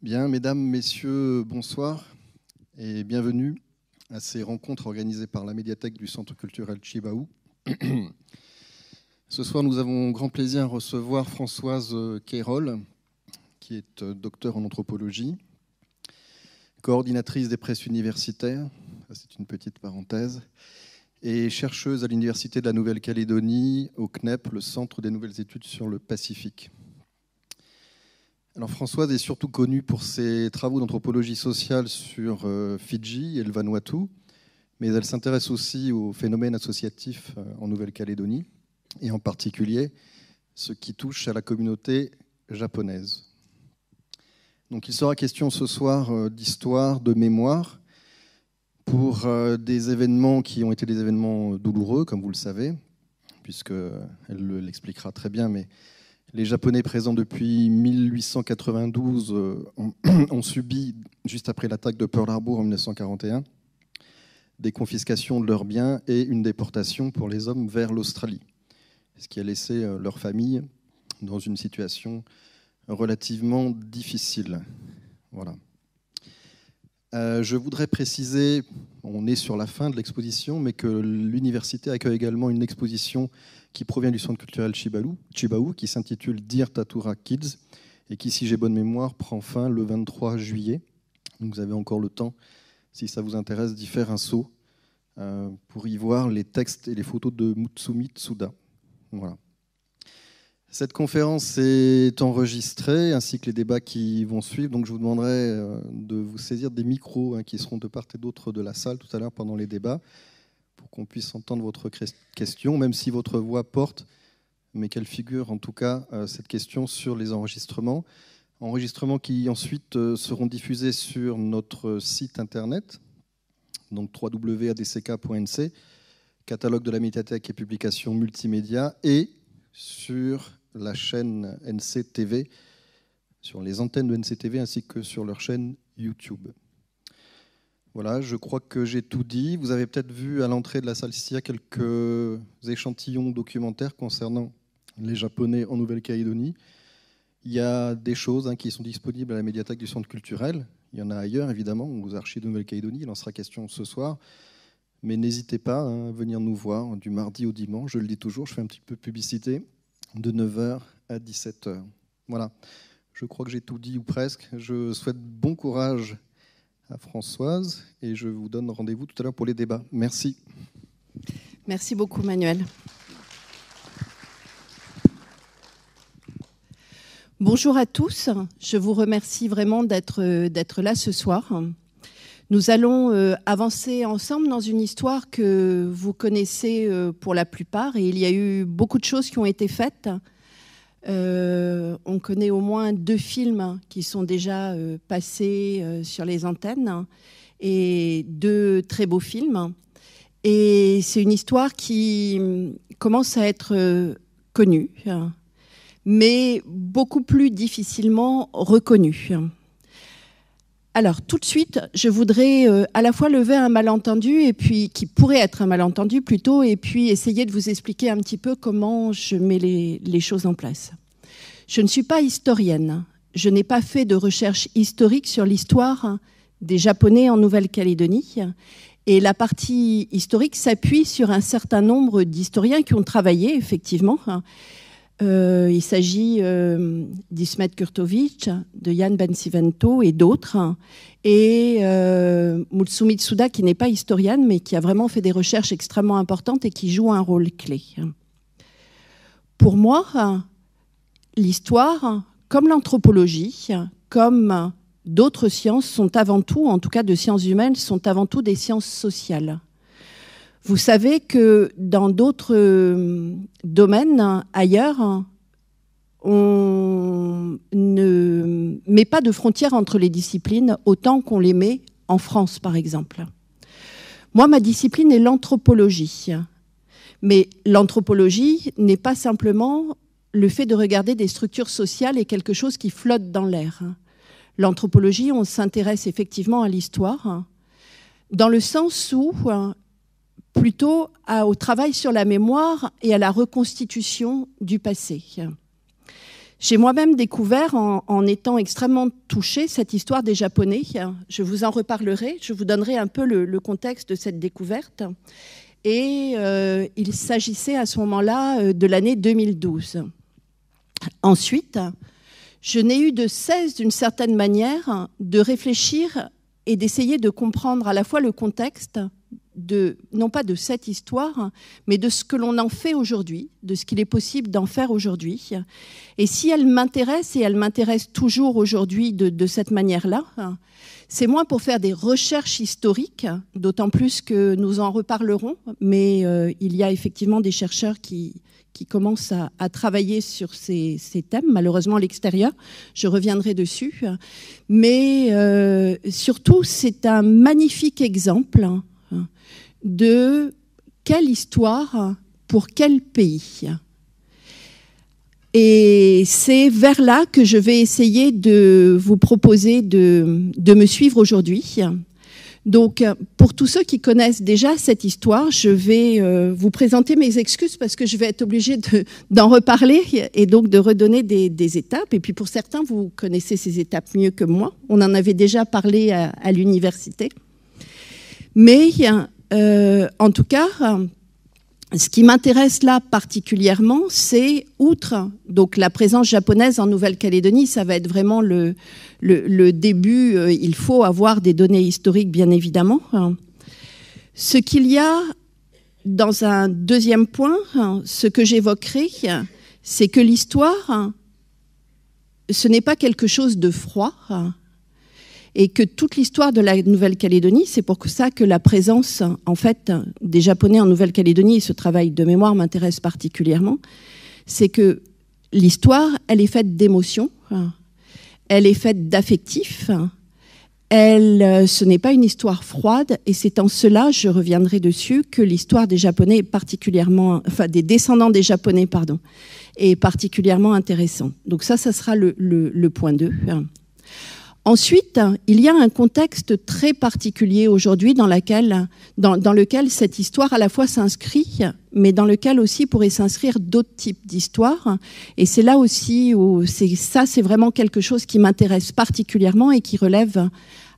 Bien, mesdames, messieurs, bonsoir et bienvenue à ces rencontres organisées par la médiathèque du Centre culturel Chibaou. Ce soir, nous avons grand plaisir à recevoir Françoise Queyrol, qui est docteure en anthropologie, coordinatrice des presses universitaires, c'est une petite parenthèse, et chercheuse à l'Université de la Nouvelle-Calédonie, au CNEP, le Centre des Nouvelles Études sur le Pacifique. Alors Françoise est surtout connue pour ses travaux d'anthropologie sociale sur Fidji et le Vanuatu, mais elle s'intéresse aussi aux phénomènes associatifs en Nouvelle-Calédonie, et en particulier ce qui touche à la communauté japonaise. Donc il sera question ce soir d'histoire, de mémoire, pour des événements qui ont été des événements douloureux, comme vous le savez, puisqu'elle l'expliquera très bien, mais les Japonais présents depuis 1892 ont subi, juste après l'attaque de Pearl Harbor en 1941, des confiscations de leurs biens et une déportation pour les hommes vers l'Australie, ce qui a laissé leur famille dans une situation relativement difficile. Voilà. Je voudrais préciser, on est sur la fin de l'exposition, mais que l'université accueille également une exposition qui provient du Centre culturel Chibaou, qui s'intitule Dear Tatura Kids, et qui, si j'ai bonne mémoire, prend fin le 23 juillet. Donc vous avez encore le temps, si ça vous intéresse, d'y faire un saut pour y voir les textes et les photos de Mutsumi Tsuda. Voilà. Cette conférence est enregistrée, ainsi que les débats qui vont suivre. Donc je vous demanderai de vous saisir des micros qui seront de part et d'autre de la salle tout à l'heure pendant les débats, pour qu'on puisse entendre votre question, même si votre voix porte, mais qu'elle figure en tout cas cette question sur les enregistrements. Enregistrements qui ensuite seront diffusés sur notre site internet, donc www.adck.nc, catalogue de la médiathèque et publications multimédia, et sur la chaîne NCTV, sur les antennes de NCTV ainsi que sur leur chaîne YouTube. Voilà, je crois que j'ai tout dit. Vous avez peut-être vu à l'entrée de la salle ici quelques échantillons documentaires concernant les Japonais en Nouvelle-Calédonie. Il y a des choses qui sont disponibles à la médiathèque du Centre culturel. Il y en a ailleurs, évidemment, aux archives de Nouvelle-Calédonie. Il en sera question ce soir. Mais n'hésitez pas à venir nous voir du mardi au dimanche. Je le dis toujours, je fais un petit peu de publicité, de 9h à 17h. Voilà, je crois que j'ai tout dit ou presque. Je souhaite bon courage à Françoise et je vous donne rendez-vous tout à l'heure pour les débats. Merci. Merci beaucoup, Manuel. Bonjour à tous. Je vous remercie vraiment d'être là ce soir. Nous allons avancer ensemble dans une histoire que vous connaissez pour la plupart, et il y a eu beaucoup de choses qui ont été faites. On connaît au moins 2 films qui sont déjà passés sur les antennes, et 2 très beaux films. Et c'est une histoire qui commence à être connue, mais beaucoup plus difficilement reconnue. Alors, tout de suite, je voudrais à la fois lever un malentendu, et puis qui pourrait être un malentendu plutôt, et puis essayer de vous expliquer un petit peu comment je mets les choses en place. Je ne suis pas historienne. Je n'ai pas fait de recherche historique sur l'histoire des Japonais en Nouvelle-Calédonie. Et la partie historique s'appuie sur un certain nombre d'historiens qui ont travaillé, effectivement. Il s'agit d'Ismet Kurtovic, de Jan Bencivento et d'autres, et Mutsumi Tsuda, qui n'est pas historienne, mais qui a vraiment fait des recherches extrêmement importantes et qui joue un rôle clé. Pour moi, l'histoire, comme l'anthropologie, comme d'autres sciences, sont avant tout, en tout cas de sciences humaines, sont avant tout des sciences sociales. Vous savez que dans d'autres domaines ailleurs, on ne met pas de frontières entre les disciplines autant qu'on les met en France, par exemple. Moi, ma discipline est l'anthropologie. Mais l'anthropologie n'est pas simplement le fait de regarder des structures sociales et quelque chose qui flotte dans l'air. L'anthropologie, on s'intéresse effectivement à l'histoire, dans le sens où plutôt au travail sur la mémoire et à la reconstitution du passé. J'ai moi-même découvert, en étant extrêmement touchée, cette histoire des Japonais. Je vous en reparlerai, je vous donnerai un peu le contexte de cette découverte. Et il s'agissait à ce moment-là de l'année 2012. Ensuite, je n'ai eu de cesse, d'une certaine manière, de réfléchir et d'essayer de comprendre à la fois le contexte, non pas de cette histoire, mais de ce que l'on en fait aujourd'hui, de ce qu'il est possible d'en faire aujourd'hui. Et si elle m'intéresse, et elle m'intéresse toujours aujourd'hui de cette manière-là, c'est moins pour faire des recherches historiques, d'autant plus que nous en reparlerons, mais il y a effectivement des chercheurs qui commencent à travailler sur ces thèmes, malheureusement à l'extérieur, je reviendrai dessus. Mais surtout, c'est un magnifique exemple de quelle histoire pour quel pays. Et c'est vers là que je vais essayer de vous proposer de me suivre aujourd'hui. Donc, pour tous ceux qui connaissent déjà cette histoire, je vais vous présenter mes excuses parce que je vais être obligée d'en reparler et donc de redonner des étapes. Et puis pour certains, vous connaissez ces étapes mieux que moi. On en avait déjà parlé à l'université. Mais en tout cas, ce qui m'intéresse là particulièrement, c'est, outre donc la présence japonaise en Nouvelle-Calédonie, ça va être vraiment le début, il faut avoir des données historiques bien évidemment. Ce qu'il y a dans un deuxième point, ce que j'évoquerai, c'est que l'histoire, ce n'est pas quelque chose de froid, et que toute l'histoire de la Nouvelle-Calédonie, c'est pour ça que la présence en fait des Japonais en Nouvelle-Calédonie, et ce travail de mémoire m'intéresse particulièrement, c'est que l'histoire, elle est faite d'émotions, elle est faite d'affectifs, ce n'est pas une histoire froide, et c'est en cela, je reviendrai dessus, que l'histoire des Japonais est particulièrement, enfin des descendants des Japonais, pardon, est particulièrement intéressante. Donc ça sera le point 2. Ensuite, il y a un contexte très particulier aujourd'hui dans lequel cette histoire à la fois s'inscrit, mais dans lequel aussi pourraient s'inscrire d'autres types d'histoires. Et c'est là aussi où c'est vraiment quelque chose qui m'intéresse particulièrement et qui relève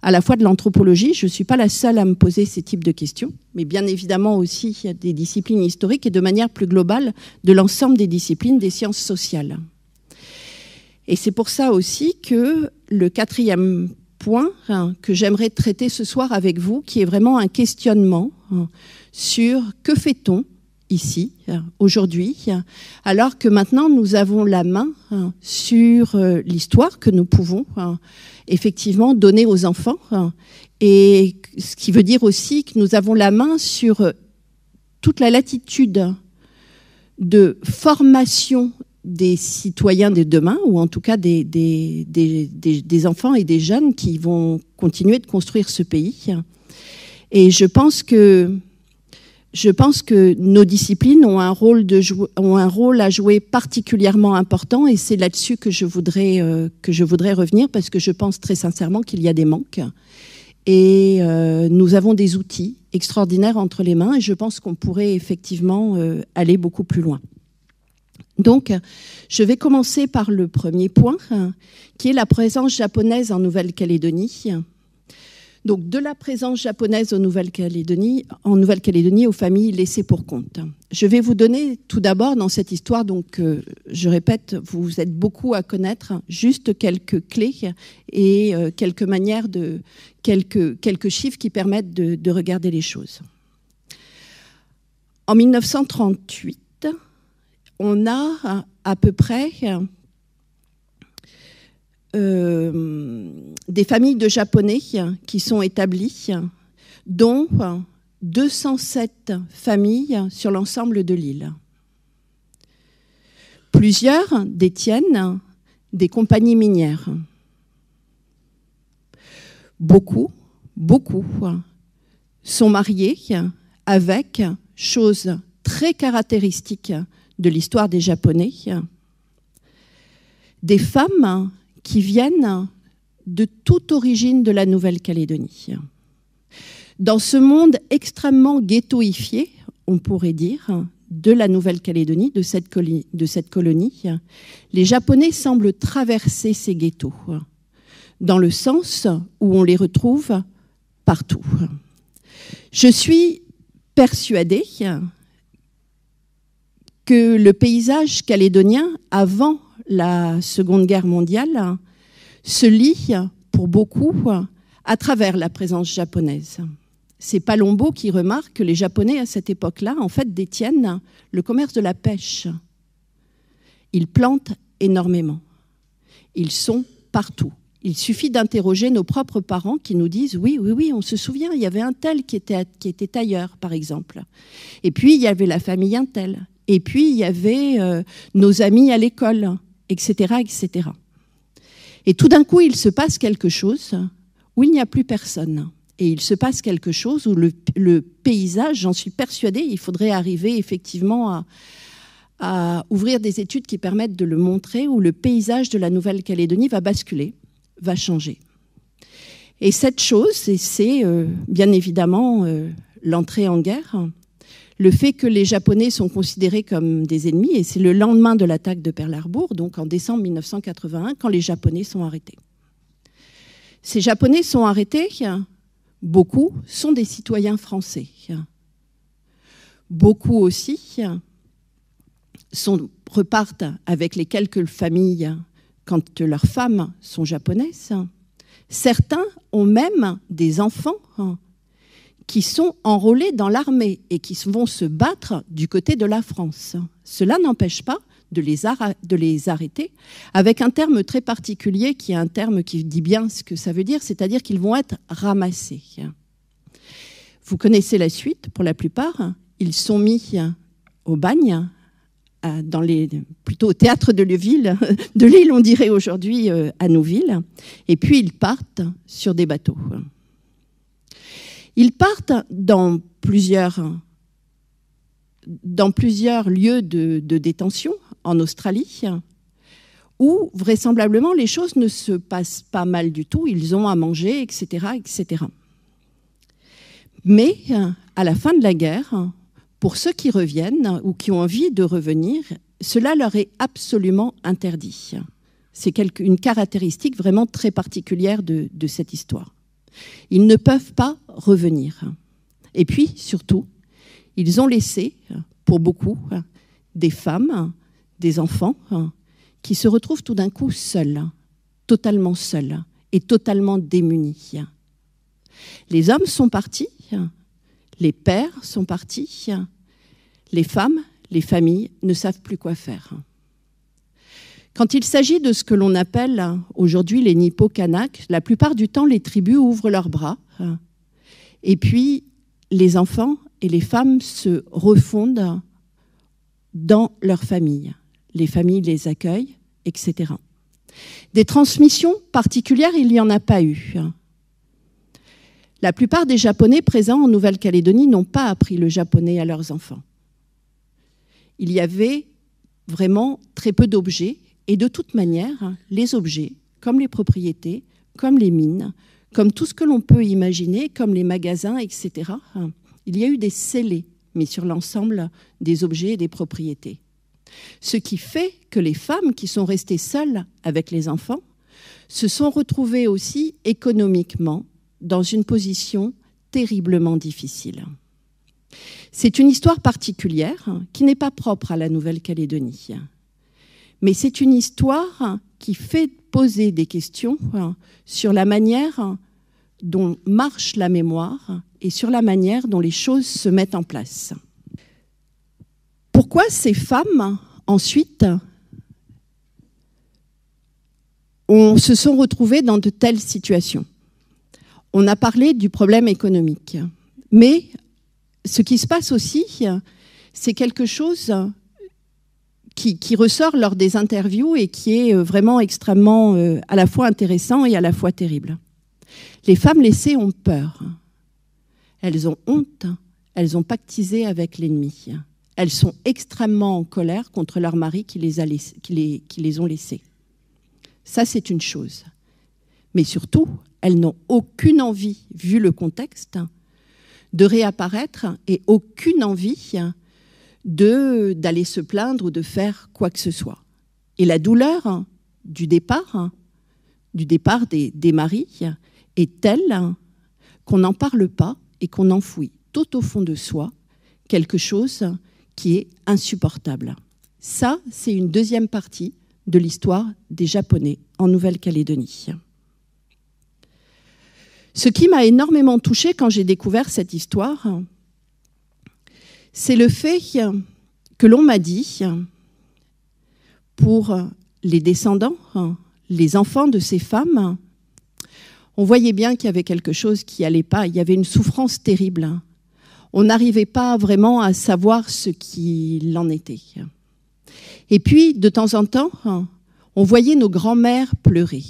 à la fois de l'anthropologie. Je ne suis pas la seule à me poser ces types de questions, mais bien évidemment aussi des disciplines historiques et de manière plus globale de l'ensemble des disciplines des sciences sociales. Et c'est pour ça aussi que le quatrième point que j'aimerais traiter ce soir avec vous, qui est vraiment un questionnement sur que fait-on ici, aujourd'hui, alors que maintenant nous avons la main sur l'histoire que nous pouvons effectivement donner aux enfants, et ce qui veut dire aussi que nous avons la main sur toute la latitude de formation des citoyens de demain, ou en tout cas des enfants et des jeunes qui vont continuer de construire ce pays. Et je pense que nos disciplines ont un rôle à jouer particulièrement important, et c'est là-dessus que je voudrais revenir, parce que je pense très sincèrement qu'il y a des manques. Et nous avons des outils extraordinaires entre les mains, et je pense qu'on pourrait effectivement aller beaucoup plus loin. Donc, je vais commencer par le premier point, qui est la présence japonaise en Nouvelle-Calédonie. Donc, de la présence japonaise en Nouvelle-Calédonie aux familles laissées pour compte. Je vais vous donner tout d'abord dans cette histoire, donc je répète, vous êtes beaucoup à connaître, juste quelques clés et quelques chiffres qui permettent de regarder les choses. En 1938, on a à peu près des familles de Japonais qui sont établies, dont 207 familles sur l'ensemble de l'île. Plusieurs détiennent des compagnies minières. Beaucoup sont mariés avec, chose très caractéristique de l'histoire des Japonais, des femmes qui viennent de toute origine de la Nouvelle-Calédonie. Dans ce monde extrêmement ghettoifié, on pourrait dire, de la Nouvelle-Calédonie, de cette colonie, les Japonais semblent traverser ces ghettos, dans le sens où on les retrouve partout. Je suis persuadée que le paysage calédonien, avant la Seconde Guerre mondiale, se lie pour beaucoup à travers la présence japonaise. C'est Palombo qui remarque que les Japonais, à cette époque-là, en fait, détiennent le commerce de la pêche. Ils plantent énormément. Ils sont partout. Il suffit d'interroger nos propres parents qui nous disent « oui, on se souvient, il y avait un tel qui était ailleurs, par exemple. Et puis, il y avait la famille un tel. Et puis, il y avait nos amis à l'école, etc., etc. » Et tout d'un coup, il se passe quelque chose où il n'y a plus personne. Et il se passe quelque chose où le paysage, j'en suis persuadée, il faudrait arriver effectivement à ouvrir des études qui permettent de le montrer, où le paysage de la Nouvelle-Calédonie va basculer, va changer. Et cette chose, c'est bien évidemment l'entrée en guerre, le fait que les Japonais sont considérés comme des ennemis, et c'est le lendemain de l'attaque de Pearl Harbor, donc en décembre 1981, quand les Japonais sont arrêtés. Ces Japonais sont arrêtés, beaucoup sont des citoyens français. Beaucoup aussi repartent avec les quelques familles quand leurs femmes sont japonaises. Certains ont même des enfants qui sont enrôlés dans l'armée et qui vont se battre du côté de la France. Cela n'empêche pas de les arrêter avec un terme très particulier qui est un terme qui dit bien ce que ça veut dire, c'est-à-dire qu'ils vont être ramassés. Vous connaissez la suite pour la plupart. Ils sont mis au bagne, plutôt au théâtre de l'île, on dirait aujourd'hui à Nouville, et puis ils partent sur des bateaux. Ils partent dans plusieurs lieux de détention en Australie, où vraisemblablement les choses ne se passent pas mal du tout, ils ont à manger, etc., etc. Mais à la fin de la guerre, pour ceux qui reviennent ou qui ont envie de revenir, cela leur est absolument interdit. C'est une caractéristique vraiment très particulière de cette histoire. Ils ne peuvent pas revenir. Et puis, surtout, ils ont laissé, pour beaucoup, des femmes, des enfants, qui se retrouvent tout d'un coup seuls, totalement seuls et totalement démunis. Les hommes sont partis, les pères sont partis, les femmes, les familles ne savent plus quoi faire. Quand il s'agit de ce que l'on appelle aujourd'hui les Nippo-Kanaks, la plupart du temps, les tribus ouvrent leurs bras. Et puis, les enfants et les femmes se refondent dans leur famille. Les familles les accueillent, etc. Des transmissions particulières, il n'y en a pas eu. La plupart des Japonais présents en Nouvelle-Calédonie n'ont pas appris le japonais à leurs enfants. Il y avait vraiment très peu d'objets. Et de toute manière, les objets, comme les propriétés, comme les mines, comme tout ce que l'on peut imaginer, comme les magasins, etc., il y a eu des scellés mis sur l'ensemble des objets et des propriétés. Ce qui fait que les femmes qui sont restées seules avec les enfants se sont retrouvées aussi économiquement dans une position terriblement difficile. C'est une histoire particulière qui n'est pas propre à la Nouvelle-Calédonie. Mais c'est une histoire qui fait poser des questions sur la manière dont marche la mémoire et sur la manière dont les choses se mettent en place. Pourquoi ces femmes, ensuite, se sont retrouvées dans de telles situations? On a parlé du problème économique. Mais ce qui se passe aussi, c'est quelque chose qui ressort lors des interviews et qui est vraiment extrêmement à la fois intéressant et à la fois terrible. Les femmes laissées ont peur. Elles ont honte. Elles ont pactisé avec l'ennemi. Elles sont extrêmement en colère contre leur mari qui les ont laissées. Ça, c'est une chose. Mais surtout, elles n'ont aucune envie, vu le contexte, de réapparaître et aucune envie d'aller se plaindre ou de faire quoi que ce soit. Et la douleur du départ des maris est telle qu'on n'en parle pas et qu'on enfouit tout au fond de soi quelque chose qui est insupportable. Ça, c'est une deuxième partie de l'histoire des Japonais en Nouvelle-Calédonie. Ce qui m'a énormément touchée quand j'ai découvert cette histoire, c'est le fait que l'on m'a dit, pour les descendants, les enfants de ces femmes, on voyait bien qu'il y avait quelque chose qui n'allait pas, il y avait une souffrance terrible. On n'arrivait pas vraiment à savoir ce qu'il en était. Et puis, de temps en temps, on voyait nos grands-mères pleurer.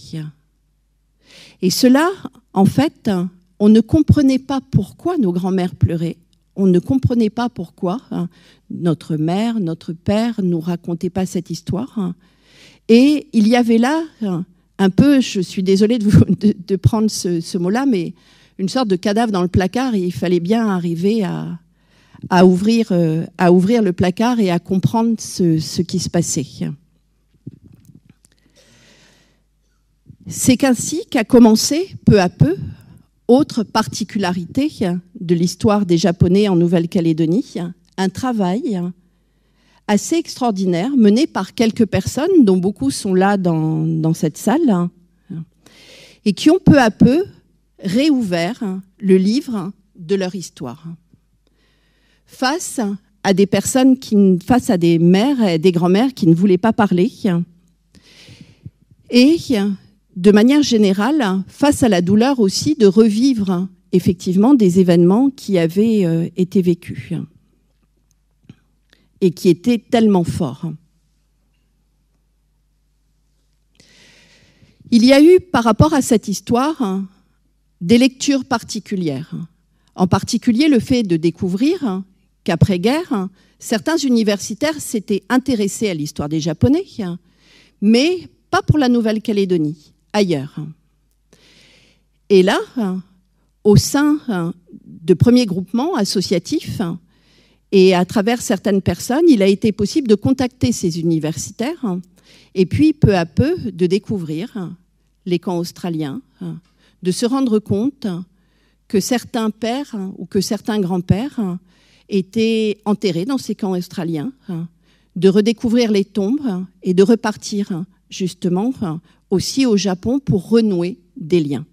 Et cela, en fait, on ne comprenait pas pourquoi nos grands-mères pleuraient. On ne comprenait pas pourquoi notre mère, notre père ne nous racontaient pas cette histoire. Et il y avait là un peu, je suis désolée de prendre ce mot-là, mais une sorte de cadavre dans le placard. Et il fallait bien arriver à ouvrir le placard et à comprendre ce qui se passait. C'est qu'ainsi qu'a commencé, peu à peu, autre particularité de l'histoire des Japonais en Nouvelle-Calédonie, un travail assez extraordinaire mené par quelques personnes, dont beaucoup sont là dans cette salle, et qui ont peu à peu réouvert le livre de leur histoire. Face à des personnes, face à des mères et des grands-mères qui ne voulaient pas parler, et de manière générale, face à la douleur aussi de revivre effectivement des événements qui avaient été vécus et qui étaient tellement forts. Il y a eu, par rapport à cette histoire, des lectures particulières. En particulier, le fait de découvrir qu'après-guerre, certains universitaires s'étaient intéressés à l'histoire des Japonais, mais pas pour la Nouvelle-Calédonie, ailleurs. Et là, au sein de premiers groupements associatifs et à travers certaines personnes, il a été possible de contacter ces universitaires et puis peu à peu de découvrir les camps australiens, de se rendre compte que certains pères ou que certains grands-pères étaient enterrés dans ces camps australiens, de redécouvrir les tombes et de repartir justement aussi au Japon pour renouer des liens.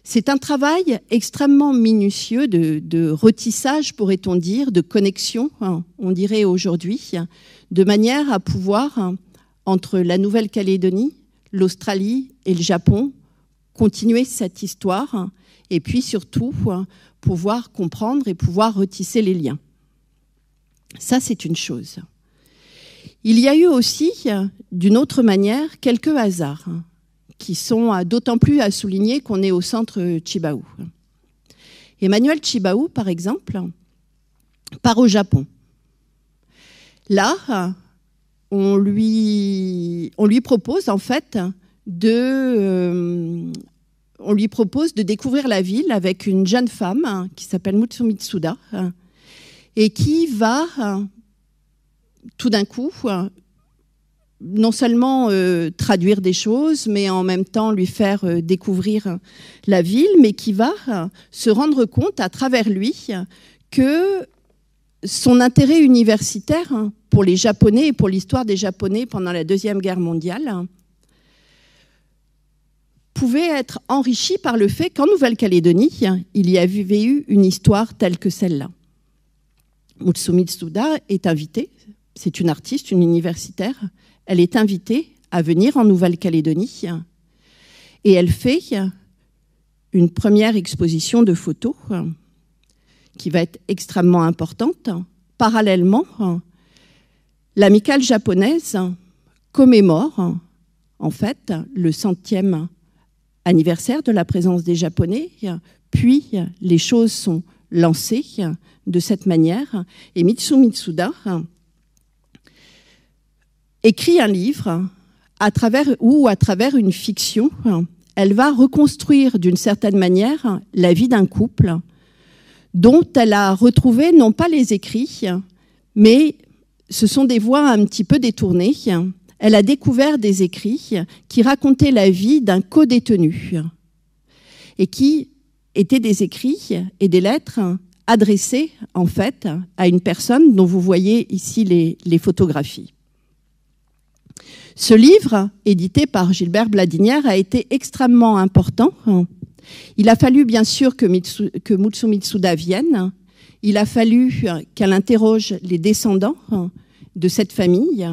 C'est un travail extrêmement minutieux de retissage, pourrait-on dire, de connexion, on dirait aujourd'hui, de manière à pouvoir, entre la Nouvelle-Calédonie, l'Australie et le Japon, continuer cette histoire et puis surtout pouvoir comprendre et pouvoir retisser les liens. Ça, c'est une chose. Il y a eu aussi, d'une autre manière, quelques hasards qui sont d'autant plus à souligner qu'on est au centre Chibaou. Emmanuel Chibaou, par exemple, part au Japon. Là, on lui propose en fait de découvrir la ville avec une jeune femme qui s'appelle Mutsumi Tsuda et qui va tout d'un coup non seulement traduire des choses, mais en même temps lui faire découvrir la ville, mais qui va se rendre compte à travers lui que son intérêt universitaire pour les Japonais et pour l'histoire des Japonais pendant la Deuxième Guerre mondiale pouvait être enrichi par le fait qu'en Nouvelle-Calédonie, il y avait eu une histoire telle que celle-là. Mutsumi Tsuda est invitée, c'est une artiste, une universitaire, elle est invitée à venir en Nouvelle-Calédonie et elle fait une première exposition de photos qui va être extrêmement importante. Parallèlement, l'amicale japonaise commémore en fait le 100e anniversaire de la présence des Japonais, puis les choses sont lancées de cette manière et Mutsumi Tsuda écrit un livre à travers une fiction, elle va reconstruire d'une certaine manière la vie d'un couple dont elle a retrouvé non pas les écrits, mais ce sont des voies un petit peu détournées. Elle a découvert des écrits qui racontaient la vie d'un co-détenu et qui étaient des écrits et des lettres adressées en fait à une personne dont vous voyez ici les photographies. Ce livre, édité par Gilbert Bladinière, a été extrêmement important. Il a fallu bien sûr que Mutsu Mitsuda vienne. Il a fallu qu'elle interroge les descendants de cette famille.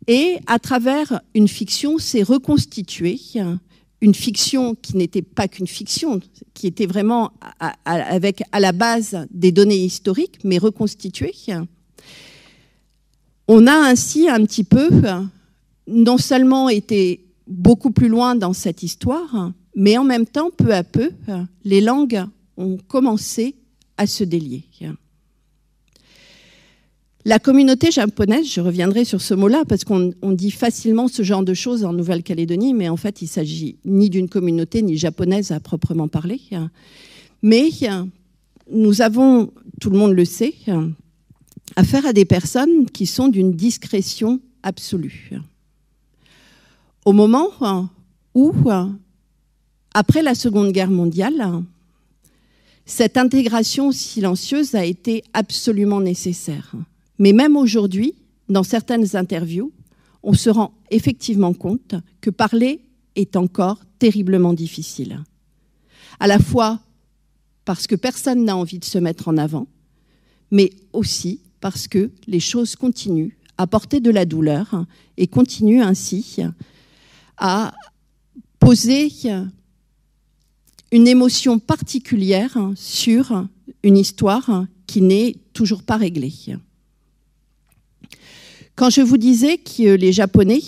Et à travers une fiction, s'est reconstituée une fiction qui n'était pas qu'une fiction, qui était vraiment avec à la base des données historiques, mais reconstituée. On a ainsi un petit peu, non seulement été beaucoup plus loin dans cette histoire, mais en même temps, peu à peu, les langues ont commencé à se délier. La communauté japonaise, je reviendrai sur ce mot-là, parce qu'on dit facilement ce genre de choses en Nouvelle-Calédonie, mais en fait, il ne s'agit ni d'une communauté, ni japonaise à proprement parler. Mais nous avons, tout le monde le sait, affaire à des personnes qui sont d'une discrétion absolue. Au moment où, après la Seconde Guerre mondiale, cette intégration silencieuse a été absolument nécessaire. Mais même aujourd'hui, dans certaines interviews, on se rend effectivement compte que parler est encore terriblement difficile. À la fois parce que personne n'a envie de se mettre en avant, mais aussi parce que les choses continuent à porter de la douleur et continuent ainsi à poser une émotion particulière sur une histoire qui n'est toujours pas réglée. Quand je vous disais que les Japonais,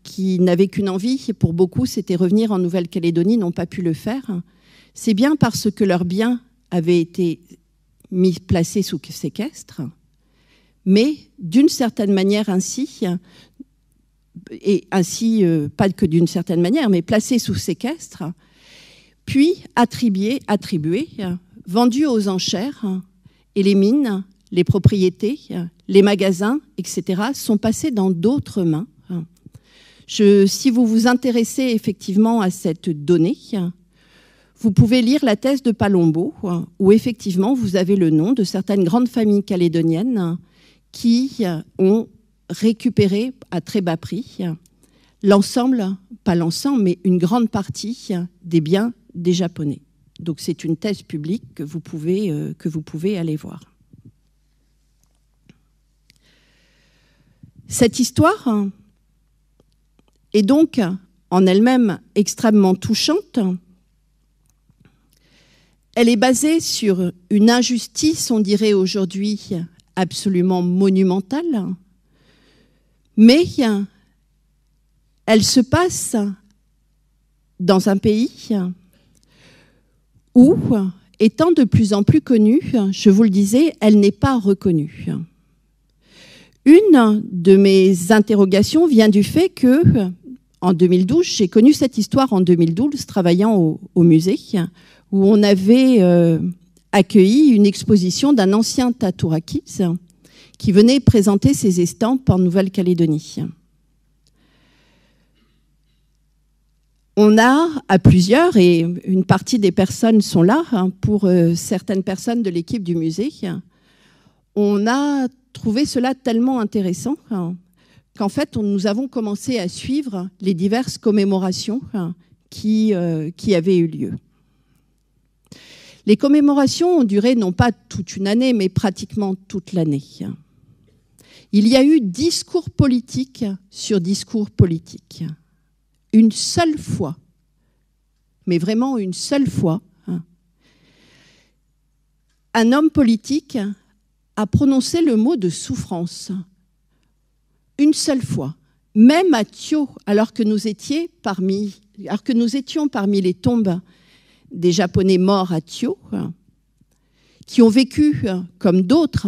qui n'avaient qu'une envie, pour beaucoup, c'était revenir en Nouvelle-Calédonie, n'ont pas pu le faire, c'est bien parce que leurs biens avaient été placés sous séquestre, mais d'une certaine manière ainsi, et ainsi, pas que d'une certaine manière, mais placés sous séquestre, puis attribués, vendus aux enchères, et les mines, les propriétés, les magasins, etc., sont passés dans d'autres mains. Si vous vous intéressez effectivement à cette donnée, vous pouvez lire la thèse de Palombo, où effectivement vous avez le nom de certaines grandes familles calédoniennes qui ont récupéré à très bas prix l'ensemble, pas l'ensemble, mais une grande partie des biens des Japonais. Donc c'est une thèse publique que vous pouvez aller voir. Cette histoire est donc en elle-même extrêmement touchante. Elle est basée sur une injustice, on dirait aujourd'hui, absolument monumentale, mais elle se passe dans un pays où, étant de plus en plus connue, je vous le disais, elle n'est pas reconnue. Une de mes interrogations vient du fait que, en 2012, j'ai connu cette histoire en 2012, travaillant au musée, où on avait accueilli une exposition d'un ancien tatourakis qui venait présenter ses estampes en Nouvelle-Calédonie. On a, à plusieurs, et une partie des personnes sont là, pour certaines personnes de l'équipe du musée, on a trouvé cela tellement intéressant qu'en fait, nous avons commencé à suivre les diverses commémorations qui avaient eu lieu. Les commémorations ont duré non pas toute une année, mais pratiquement toute l'année. Il y a eu discours politiques sur discours politiques. Une seule fois, mais vraiment une seule fois, un homme politique a prononcé le mot de souffrance. Une seule fois. Même à Thio, alors que nous étions parmi les tombes des Japonais morts à Thio, qui ont vécu comme d'autres,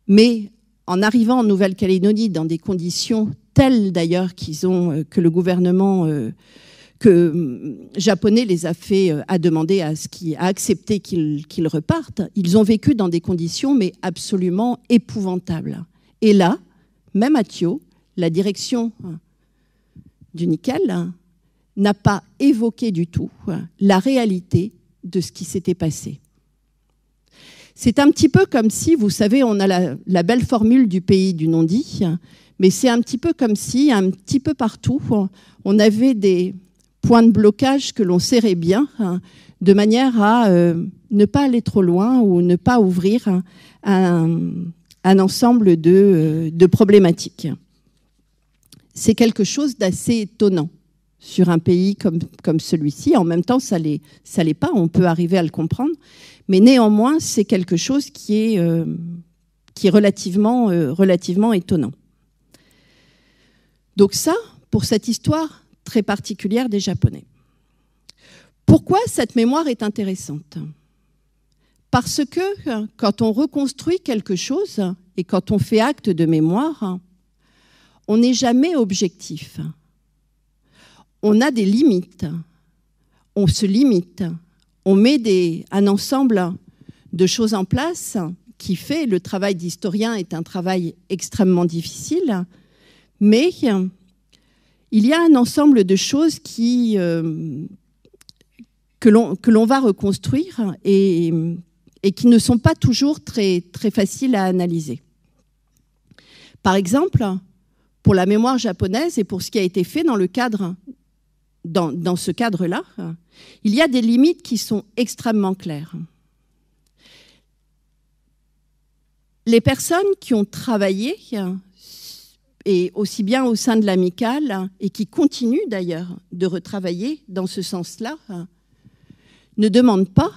mais en arrivant en Nouvelle-Calédonie dans des conditions telles d'ailleurs que le gouvernement japonais les a fait à demander à accepter qu'ils repartent. Ils ont vécu dans des conditions mais absolument épouvantables. Et là, même à Tio, la direction du nickel n'a pas évoqué du tout la réalité de ce qui s'était passé. C'est un petit peu comme si, vous savez, on a la belle formule du pays du non-dit, mais c'est un petit peu comme si, un petit peu partout, on avait des points de blocage que l'on serrait bien, de manière à ne pas aller trop loin ou ne pas ouvrir un ensemble de problématiques. C'est quelque chose d'assez étonnant sur un pays comme celui-ci. En même temps, ça l'est pas, on peut arriver à le comprendre, mais néanmoins, c'est quelque chose qui est relativement étonnant. Donc ça, pour cette histoire très particulière des Japonais. Pourquoi cette mémoire est intéressante ? Parce que quand on reconstruit quelque chose et quand on fait acte de mémoire, on n'est jamais objectif. On a des limites, on se limite, on met un ensemble de choses en place qui fait, le travail d'historien est un travail extrêmement difficile, mais il y a un ensemble de choses que l'on va reconstruire et qui ne sont pas toujours très, très faciles à analyser. Par exemple, pour la mémoire japonaise et pour ce qui a été fait dans ce cadre-là, il y a des limites qui sont extrêmement claires. Les personnes qui ont travaillé, et aussi bien au sein de l'amicale, et qui continuent d'ailleurs de retravailler dans ce sens-là, ne demandent pas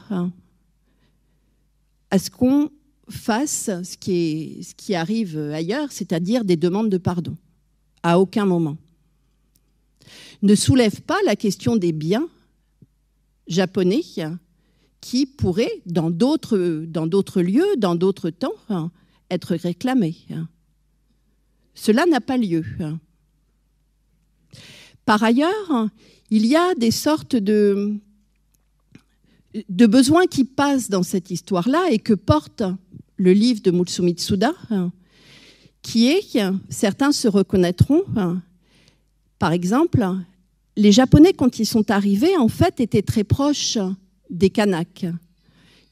à ce qu'on fasse ce qui arrive ailleurs, c'est-à-dire des demandes de pardon, à aucun moment. Ne soulève pas la question des biens japonais qui pourraient, dans d'autres lieux, dans d'autres temps, être réclamés. Cela n'a pas lieu. Par ailleurs, il y a des sortes de besoins qui passent dans cette histoire-là et que porte le livre de Mutsumitsuda, qui est, certains se reconnaîtront, par exemple, les Japonais, quand ils sont arrivés, en fait, étaient très proches des Kanaks.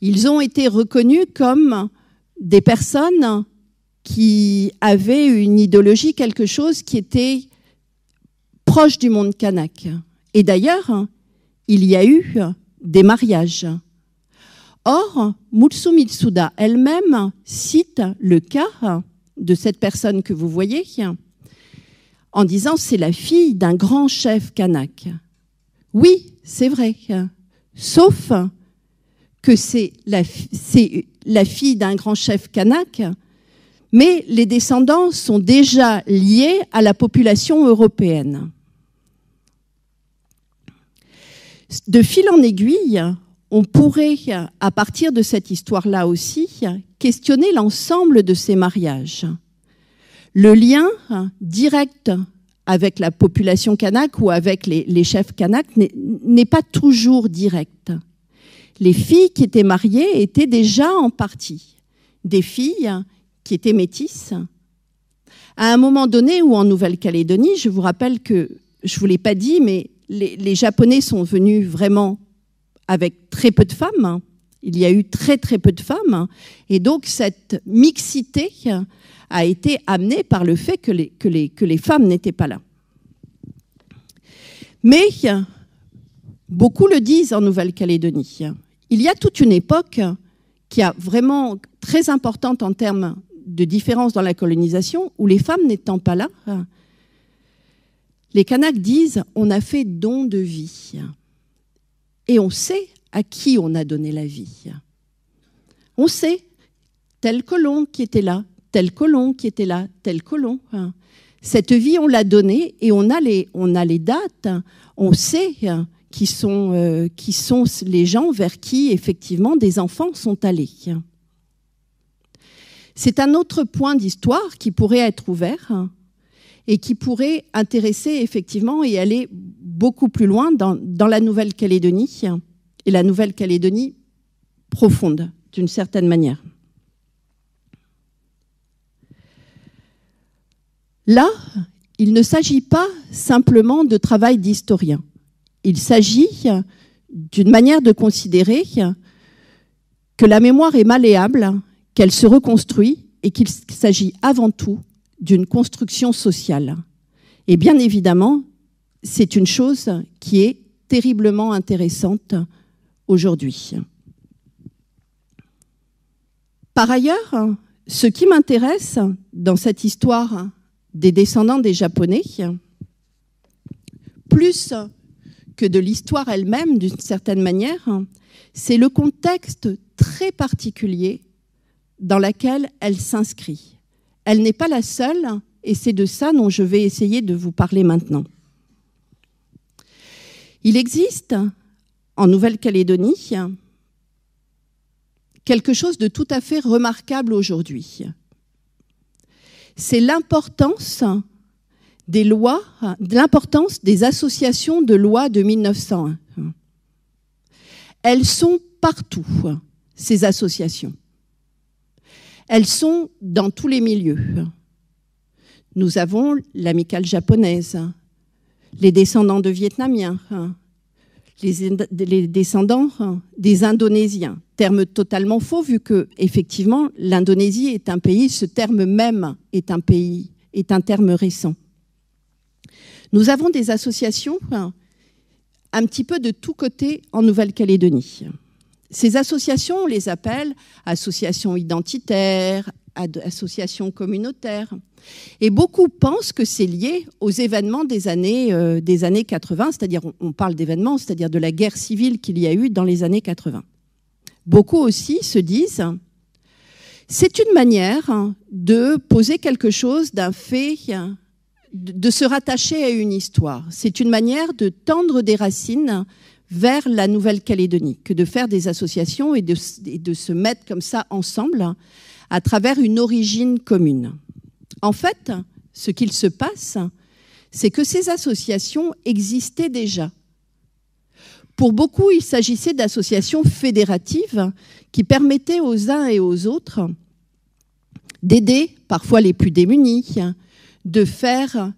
Ils ont été reconnus comme des personnes qui avaient une idéologie, quelque chose qui était proche du monde kanak. Et d'ailleurs, il y a eu des mariages. Or, Mutsumitsuda elle-même cite le cas de cette personne que vous voyez en disant c'est la fille d'un grand chef kanak. Oui, c'est vrai, sauf que c'est la fille d'un grand chef kanak, mais les descendants sont déjà liés à la population européenne. De fil en aiguille, on pourrait, à partir de cette histoire-là aussi, questionner l'ensemble de ces mariages. Le lien direct avec la population kanak ou avec les chefs kanak n'est pas toujours direct. Les filles qui étaient mariées étaient déjà en partie des filles qui étaient métisses. À un moment donné où en Nouvelle-Calédonie, je vous rappelle que, je ne vous l'ai pas dit, mais les Japonais sont venus vraiment avec très peu de femmes. Il y a eu très très peu de femmes. Et donc cette mixité a été amenée par le fait que les femmes n'étaient pas là. Mais beaucoup le disent en Nouvelle-Calédonie. Il y a toute une époque qui est vraiment très importante en termes de différence dans la colonisation, où les femmes n'étant pas là, les Kanaks disent « on a fait don de vie ». Et on sait à qui on a donné la vie. On sait, tel colon qui était là, tel colon qui était là, tel colon. Cette vie, on l'a donnée et on a les dates, on sait qui sont les gens vers qui, effectivement, des enfants sont allés. C'est un autre point d'histoire qui pourrait être ouvert et qui pourrait intéresser effectivement et aller beaucoup plus loin dans la Nouvelle-Calédonie, et la Nouvelle-Calédonie profonde, d'une certaine manière. Là, il ne s'agit pas simplement de travail d'historien. Il s'agit d'une manière de considérer que la mémoire est malléable, qu'elle se reconstruit et qu'il s'agit avant tout d'une construction sociale. Et bien évidemment, c'est une chose qui est terriblement intéressante aujourd'hui. Par ailleurs, ce qui m'intéresse dans cette histoire des descendants des Japonais, plus que de l'histoire elle-même, d'une certaine manière, c'est le contexte très particulier dans lequel elle s'inscrit. Elle n'est pas la seule, et c'est de ça dont je vais essayer de vous parler maintenant. Il existe en Nouvelle-Calédonie quelque chose de tout à fait remarquable aujourd'hui. C'est l'importance des lois, l'importance des associations de loi de 1901. Elles sont partout, ces associations. Elles sont dans tous les milieux. Nous avons l'amicale japonaise, les descendants de Vietnamiens, les descendants des Indonésiens. Terme totalement faux, vu que, effectivement, l'Indonésie est un pays, ce terme même est un terme récent. Nous avons des associations un petit peu de tous côtés en Nouvelle-Calédonie. Ces associations, on les appelle associations identitaires, associations communautaires. Et beaucoup pensent que c'est lié aux événements des années 80, c'est-à-dire, on parle d'événements, c'est-à-dire de la guerre civile qu'il y a eu dans les années 80. Beaucoup aussi se disent, c'est une manière de poser quelque chose d'un fait, de se rattacher à une histoire. C'est une manière de tendre des racines vers la Nouvelle-Calédonie, que de faire des associations et de se mettre comme ça ensemble à travers une origine commune. En fait, ce qu'il se passe, c'est que ces associations existaient déjà. Pour beaucoup, il s'agissait d'associations fédératives qui permettaient aux uns et aux autres d'aider parfois les plus démunis, de faire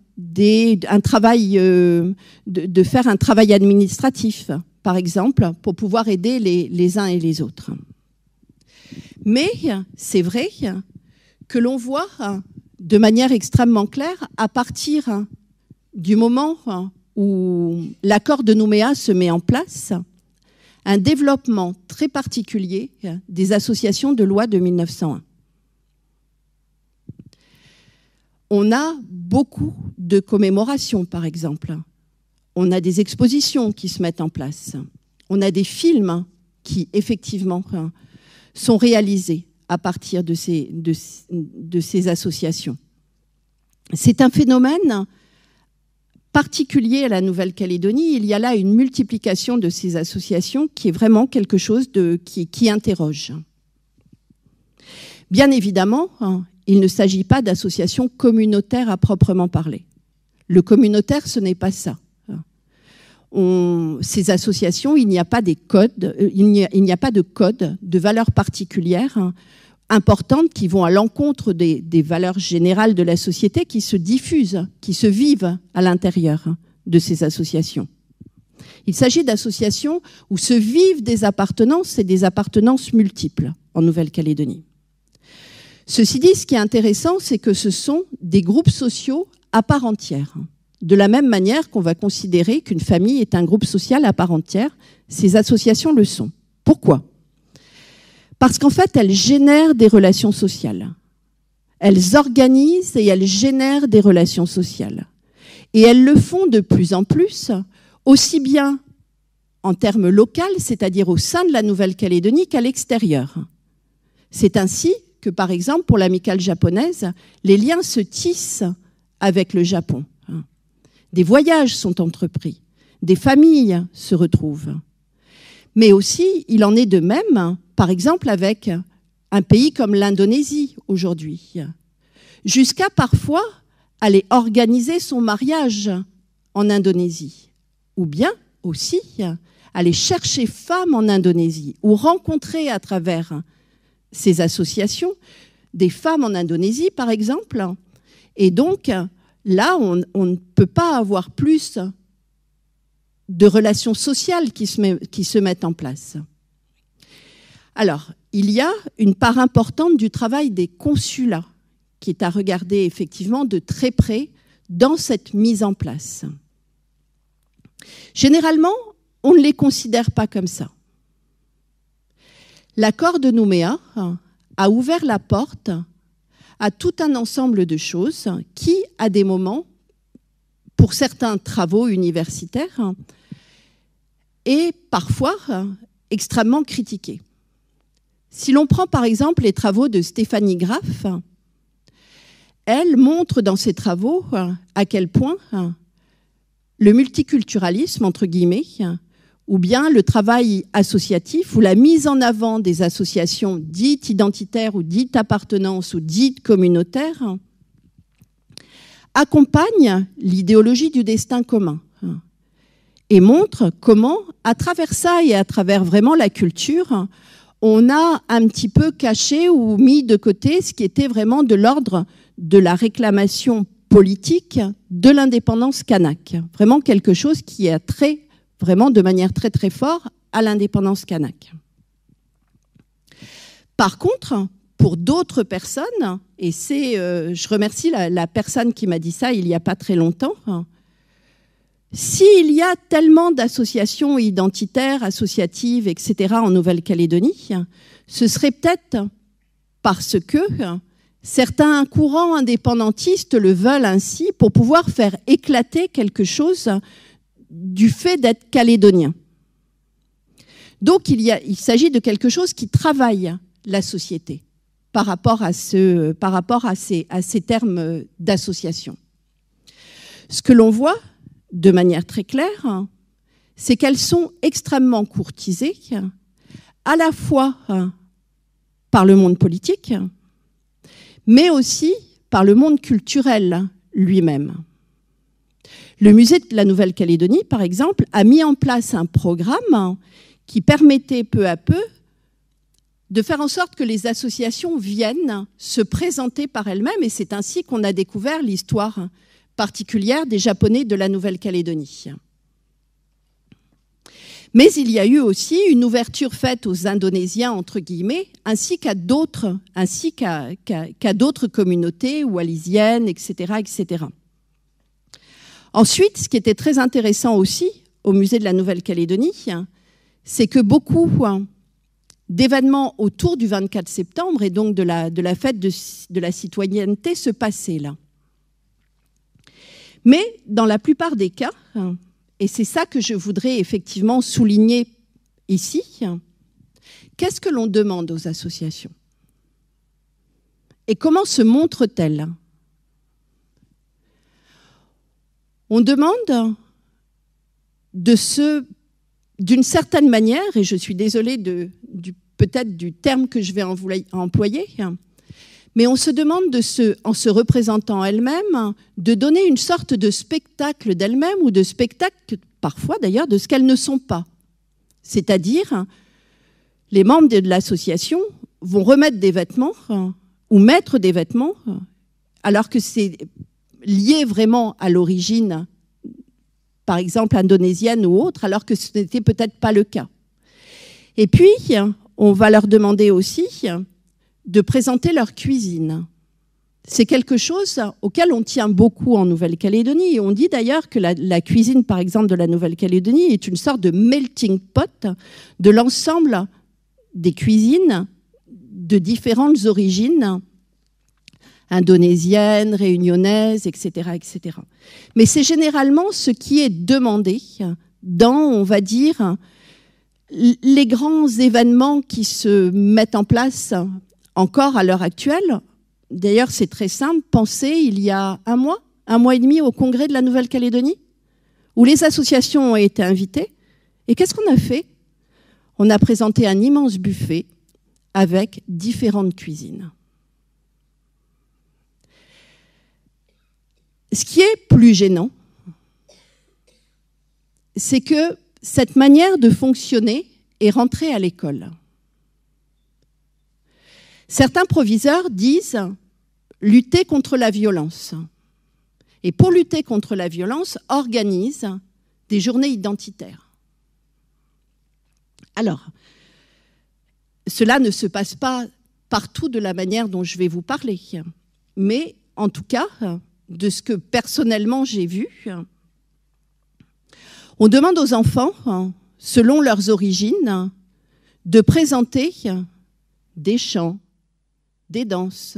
un travail administratif, par exemple, pour pouvoir aider les uns et les autres. Mais c'est vrai que l'on voit de manière extrêmement claire, à partir du moment où l'accord de Nouméa se met en place, un développement très particulier des associations de loi de 1901. On a beaucoup de commémorations, par exemple. On a des expositions qui se mettent en place. On a des films qui, effectivement, sont réalisés à partir de ces associations. C'est un phénomène particulier à la Nouvelle-Calédonie. Il y a là une multiplication de ces associations qui est vraiment quelque chose qui interroge. Bien évidemment, il ne s'agit pas d'associations communautaires à proprement parler. Le communautaire, ce n'est pas ça. Ces associations, il n'y a pas des codes, il n'y a pas de code de valeurs particulières importantes qui vont à l'encontre des valeurs générales de la société qui se diffusent, qui se vivent à l'intérieur de ces associations. Il s'agit d'associations où se vivent des appartenances et des appartenances multiples en Nouvelle-Calédonie. Ceci dit, ce qui est intéressant, c'est que ce sont des groupes sociaux à part entière. De la même manière qu'on va considérer qu'une famille est un groupe social à part entière, ces associations le sont. Pourquoi ? Parce qu'en fait, elles génèrent des relations sociales. Elles organisent et elles génèrent des relations sociales. Et elles le font de plus en plus, aussi bien en termes locaux, c'est-à-dire au sein de la Nouvelle-Calédonie, qu'à l'extérieur. C'est ainsi que, par exemple, pour l'amicale japonaise, les liens se tissent avec le Japon. Des voyages sont entrepris, des familles se retrouvent. Mais aussi, il en est de même, par exemple, avec un pays comme l'Indonésie aujourd'hui, jusqu'à parfois aller organiser son mariage en Indonésie, ou bien aussi aller chercher femme en Indonésie, ou rencontrer à travers ces associations des femmes en Indonésie, par exemple. Et donc, là, on ne peut pas avoir plus de relations sociales qui se mettent en place. Alors, il y a une part importante du travail des consulats qui est à regarder effectivement de très près dans cette mise en place. Généralement, on ne les considère pas comme ça. L'accord de Nouméa a ouvert la porte à tout un ensemble de choses qui, à des moments, pour certains travaux universitaires, est parfois extrêmement critiqué. Si l'on prend par exemple les travaux de Stéphanie Graff, elle montre dans ses travaux à quel point le multiculturalisme, entre guillemets, ou bien le travail associatif ou la mise en avant des associations dites identitaires ou dites appartenance ou dites communautaires accompagne l'idéologie du destin commun et montre comment, à travers ça et à travers vraiment la culture, on a un petit peu caché ou mis de côté ce qui était vraiment de l'ordre de la réclamation politique de l'indépendance kanak. Vraiment quelque chose qui a trait vraiment de manière très très forte à l'indépendance kanak. Par contre, pour d'autres personnes, et je remercie la personne qui m'a dit ça il n'y a pas très longtemps, s'il y a tellement d'associations identitaires, associatives, etc. en Nouvelle-Calédonie, ce serait peut-être parce que certains courants indépendantistes le veulent ainsi pour pouvoir faire éclater quelque chose du fait d'être calédonien. Donc il s'agit de quelque chose qui travaille la société par rapport à ces termes d'association. Ce que l'on voit de manière très claire, c'est qu'elles sont extrêmement courtisées, à la fois par le monde politique, mais aussi par le monde culturel lui-même. Le musée de la Nouvelle-Calédonie, par exemple, a mis en place un programme qui permettait peu à peu de faire en sorte que les associations viennent se présenter par elles-mêmes, et c'est ainsi qu'on a découvert l'histoire particulière des Japonais de la Nouvelle-Calédonie. Mais il y a eu aussi une ouverture faite aux Indonésiens, entre guillemets, ainsi qu'à d'autres communautés wallisiennes, etc., etc. Ensuite, ce qui était très intéressant aussi au musée de la Nouvelle-Calédonie, c'est que beaucoup d'événements autour du 24 septembre et donc de la fête de la citoyenneté se passaient là. Mais dans la plupart des cas, et c'est ça que je voudrais effectivement souligner ici, qu'est-ce que l'on demande aux associations? Et comment se montrent-elles? On demande d'une certaine manière, et je suis désolée peut-être du terme que je vais employer, mais on se demande, en se représentant elle-même, de donner une sorte de spectacle d'elle-même ou de spectacle, parfois d'ailleurs, de ce qu'elles ne sont pas. C'est-à-dire, les membres de l'association vont remettre des vêtements ou mettre des vêtements, alors que c'est lié vraiment à l'origine, par exemple indonésienne ou autre, alors que ce n'était peut-être pas le cas. Et puis, on va leur demander aussi de présenter leur cuisine. C'est quelque chose auquel on tient beaucoup en Nouvelle-Calédonie. Et on dit d'ailleurs que la cuisine, par exemple, de la Nouvelle-Calédonie est une sorte de melting pot de l'ensemble des cuisines de différentes origines, indonésiennes, réunionnaises, etc., etc. Mais c'est généralement ce qui est demandé dans, on va dire, les grands événements qui se mettent en place encore à l'heure actuelle. D'ailleurs, c'est très simple. Pensez, il y a un mois et demi, au Congrès de la Nouvelle-Calédonie, où les associations ont été invitées. Et qu'est-ce qu'on a fait? On a présenté un immense buffet avec différentes cuisines. Ce qui est plus gênant, c'est que cette manière de fonctionner est rentrée à l'école. Certains proviseurs disent lutter contre la violence. Et pour lutter contre la violence, organisent des journées identitaires. Alors, cela ne se passe pas partout de la manière dont je vais vous parler, mais en tout cas, de ce que personnellement j'ai vu, on demande aux enfants, selon leurs origines, de présenter des chants, des danses,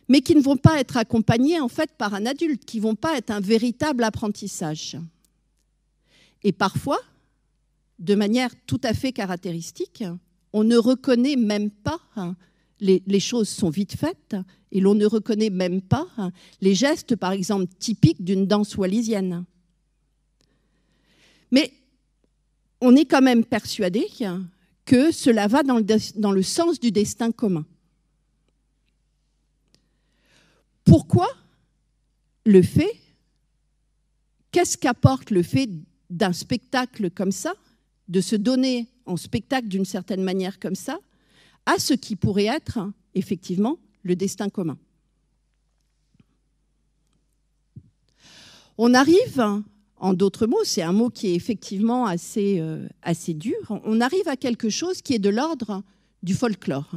mais qui ne vont pas être accompagnés en fait par un adulte, qui ne vont pas être un véritable apprentissage. Et parfois, de manière tout à fait caractéristique, on ne reconnaît même pas, les choses sont vite faites, et l'on ne reconnaît même pas les gestes, par exemple, typiques d'une danse wallisienne. Mais on est quand même persuadé que cela va dans le sens du destin commun. Pourquoi le fait, qu'est-ce qu'apporte le fait d'un spectacle comme ça, de se donner en spectacle d'une certaine manière comme ça, à ce qui pourrait être effectivement le destin commun? On arrive, en d'autres mots, c'est un mot qui est effectivement assez dur, on arrive à quelque chose qui est de l'ordre du folklore,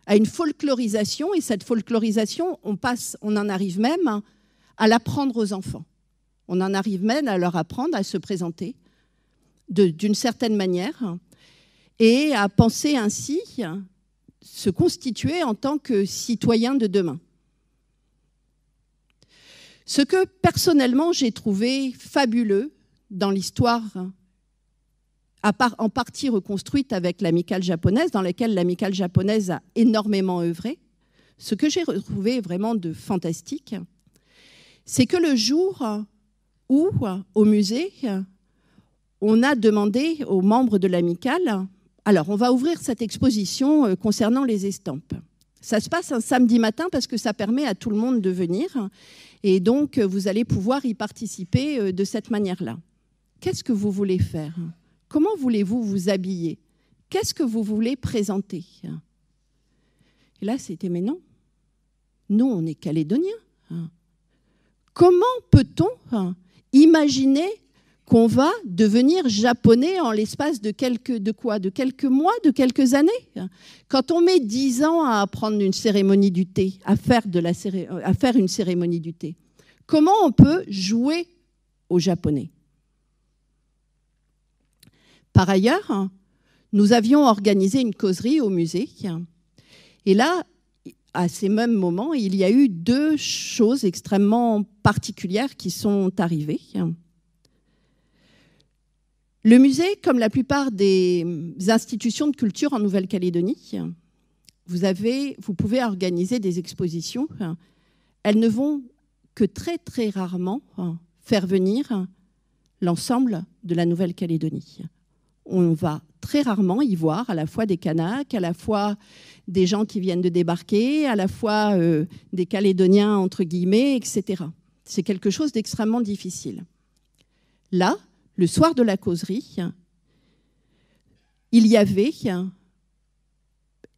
à une folklorisation, et cette folklorisation, on en arrive même à l'apprendre aux enfants. On en arrive même à leur apprendre à se présenter d'une certaine manière et à penser ainsi se constituer en tant que citoyen de demain. Ce que personnellement j'ai trouvé fabuleux dans l'histoire, en partie reconstruite avec l'Amicale japonaise, dans laquelle l'Amicale japonaise a énormément œuvré, ce que j'ai retrouvé vraiment de fantastique, c'est que le jour où, au musée, on a demandé aux membres de l'Amicale, alors on va ouvrir cette exposition concernant les estampes. Ça se passe un samedi matin parce que ça permet à tout le monde de venir et donc vous allez pouvoir y participer de cette manière-là. Qu'est-ce que vous voulez faire ? Comment voulez-vous vous habiller ? Qu'est-ce que vous voulez présenter ? Et là, c'était, mais non. Nous, on est Calédoniens. Comment peut-on imaginer qu'on va devenir japonais en l'espace de quelques mois, de quelques années? Quand on met 10 ans à apprendre une cérémonie du thé, à faire une cérémonie du thé, comment on peut jouer aux Japonais? Par ailleurs, nous avions organisé une causerie au musée. Et là, à ces mêmes moments, il y a eu 2 choses extrêmement particulières qui sont arrivées. Le musée, comme la plupart des institutions de culture en Nouvelle-Calédonie, vous pouvez organiser des expositions. Elles ne vont que très, très rarement faire venir l'ensemble de la Nouvelle-Calédonie. On va très rarement y voir à la fois des Kanaks, à la fois des gens qui viennent de débarquer, à la fois des Calédoniens, entre guillemets, etc. C'est quelque chose d'extrêmement difficile. Là, le soir de la causerie, il y avait,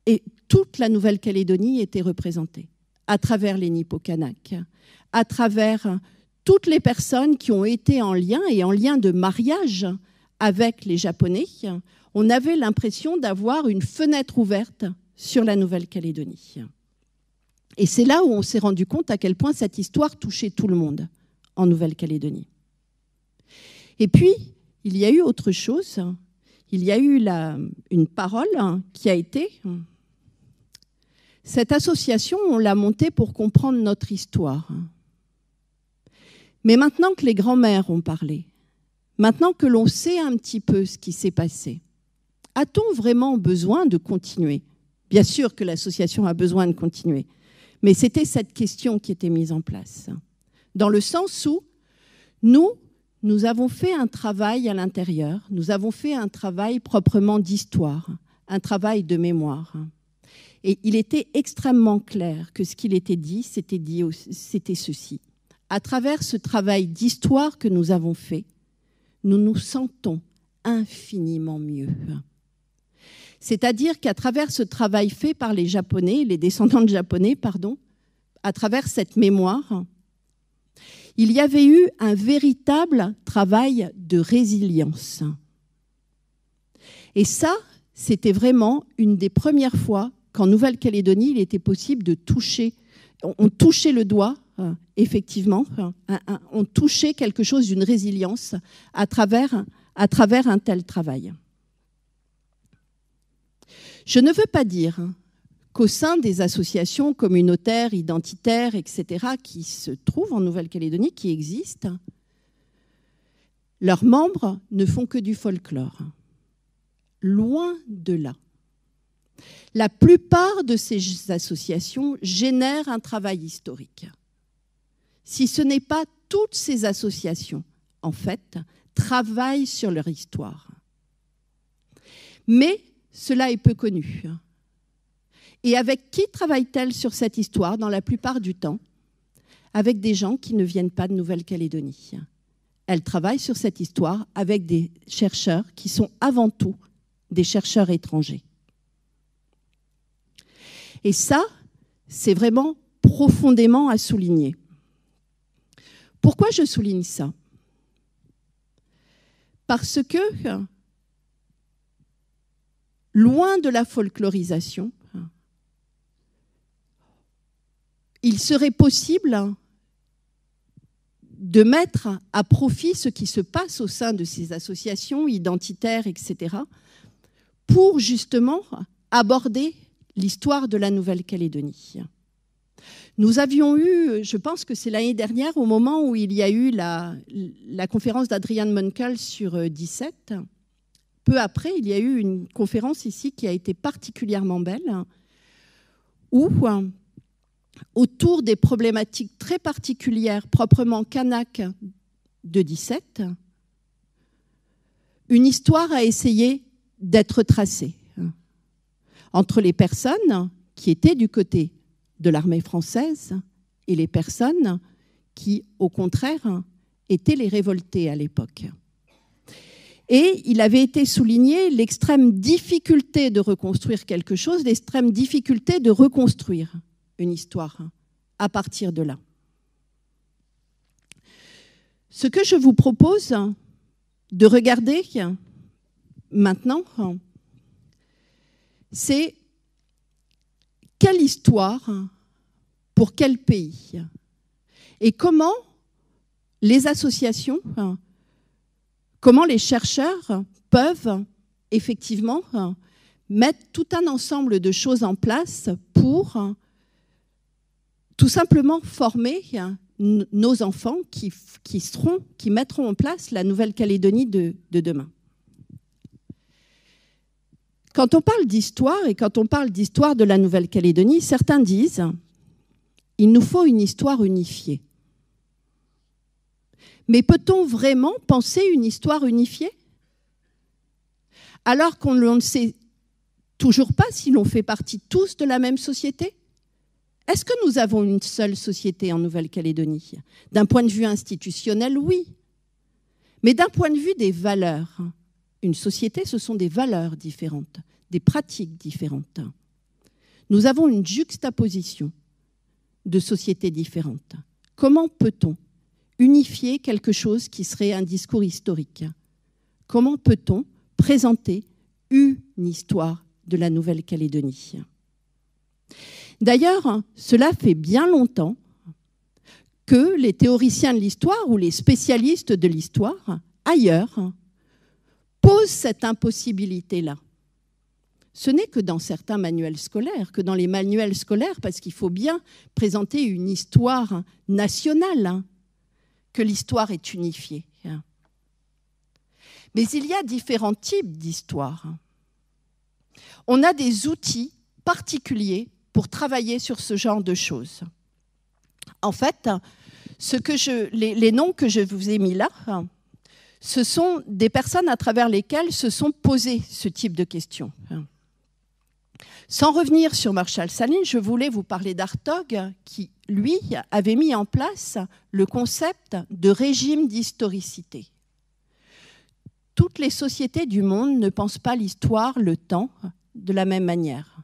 et toute la Nouvelle-Calédonie était représentée, à travers les Nippo-Kanaks, à travers toutes les personnes qui ont été en lien, et en lien de mariage avec les Japonais. On avait l'impression d'avoir une fenêtre ouverte sur la Nouvelle-Calédonie. Et c'est là où on s'est rendu compte à quel point cette histoire touchait tout le monde en Nouvelle-Calédonie. Et puis, il y a eu autre chose. Il y a eu une parole qui a été... Cette association, on l'a montée pour comprendre notre histoire. Mais maintenant que les grands-mères ont parlé, maintenant que l'on sait un petit peu ce qui s'est passé, a-t-on vraiment besoin de continuer ? Bien sûr que l'association a besoin de continuer, mais c'était cette question qui était mise en place. Dans le sens où nous avons fait un travail à l'intérieur, nous avons fait un travail proprement d'histoire, un travail de mémoire. Et il était extrêmement clair que ce qu'il était dit, c'était ceci. À travers ce travail d'histoire que nous avons fait, nous nous sentons infiniment mieux. C'est-à-dire qu'à travers ce travail fait par les Japonais, les descendants de Japonais, pardon, à travers cette mémoire, il y avait eu un véritable travail de résilience. Et ça, c'était vraiment une des premières fois qu'en Nouvelle-Calédonie, il était possible de toucher. On touchait le doigt, effectivement, on touchait quelque chose d'une résilience à travers un tel travail. Je ne veux pas dire qu'au sein des associations communautaires, identitaires, etc., qui se trouvent en Nouvelle-Calédonie, qui existent, leurs membres ne font que du folklore. Loin de là. La plupart de ces associations génèrent un travail historique. Si ce n'est pas toutes ces associations, en fait, travaillent sur leur histoire. Mais cela est peu connu. Et avec qui travaille-t-elle sur cette histoire dans la plupart du temps? Avec des gens qui ne viennent pas de Nouvelle-Calédonie. Elle travaille sur cette histoire avec des chercheurs qui sont avant tout des chercheurs étrangers. Et ça, c'est vraiment profondément à souligner. Pourquoi je souligne ça? Parce que, loin de la folklorisation, il serait possible de mettre à profit ce qui se passe au sein de ces associations identitaires, etc., pour justement aborder l'histoire de la Nouvelle-Calédonie. Nous avions eu, je pense que c'est l'année dernière, au moment où il y a eu la conférence d'Adrian Munkel sur 17, peu après, il y a eu une conférence ici qui a été particulièrement belle, où, autour des problématiques très particulières, proprement kanak de 17, une histoire a essayé d'être tracée entre les personnes qui étaient du côté de l'armée française et les personnes qui, au contraire, étaient les révoltés à l'époque. Et il avait été souligné l'extrême difficulté de reconstruire quelque chose, l'extrême difficulté de reconstruire une histoire à partir de là. Ce que je vous propose de regarder maintenant, c'est quelle histoire pour quel pays et comment les associations, comment les chercheurs peuvent effectivement mettre tout un ensemble de choses en place pour tout simplement former nos enfants qui mettront en place la Nouvelle-Calédonie de demain. Quand on parle d'histoire et quand on parle d'histoire de la Nouvelle-Calédonie, certains disent il nous faut une histoire unifiée. Mais peut-on vraiment penser une histoire unifiée? Alors qu'on ne sait toujours pas si l'on fait partie tous de la même société? Est-ce que nous avons une seule société en Nouvelle-Calédonie? D'un point de vue institutionnel, oui. Mais d'un point de vue des valeurs, une société, ce sont des valeurs différentes, des pratiques différentes. Nous avons une juxtaposition de sociétés différentes. Comment peut-on unifier quelque chose qui serait un discours historique? Comment peut-on présenter une histoire de la Nouvelle-Calédonie? D'ailleurs, cela fait bien longtemps que les théoriciens de l'histoire ou les spécialistes de l'histoire, ailleurs, posent cette impossibilité-là. Ce n'est que dans certains manuels scolaires, que dans les manuels scolaires, parce qu'il faut bien présenter une histoire nationale, que l'histoire est unifiée. Mais il y a différents types d'histoires. On a des outils particuliers pour travailler sur ce genre de choses. En fait, les noms que je vous ai mis là, ce sont des personnes à travers lesquelles se sont posées ce type de questions. Sans revenir sur Marshall Sahlins, je voulais vous parler d'Hartog qui, lui, avait mis en place le concept de régime d'historicité. Toutes les sociétés du monde ne pensent pas l'histoire, le temps, de la même manière.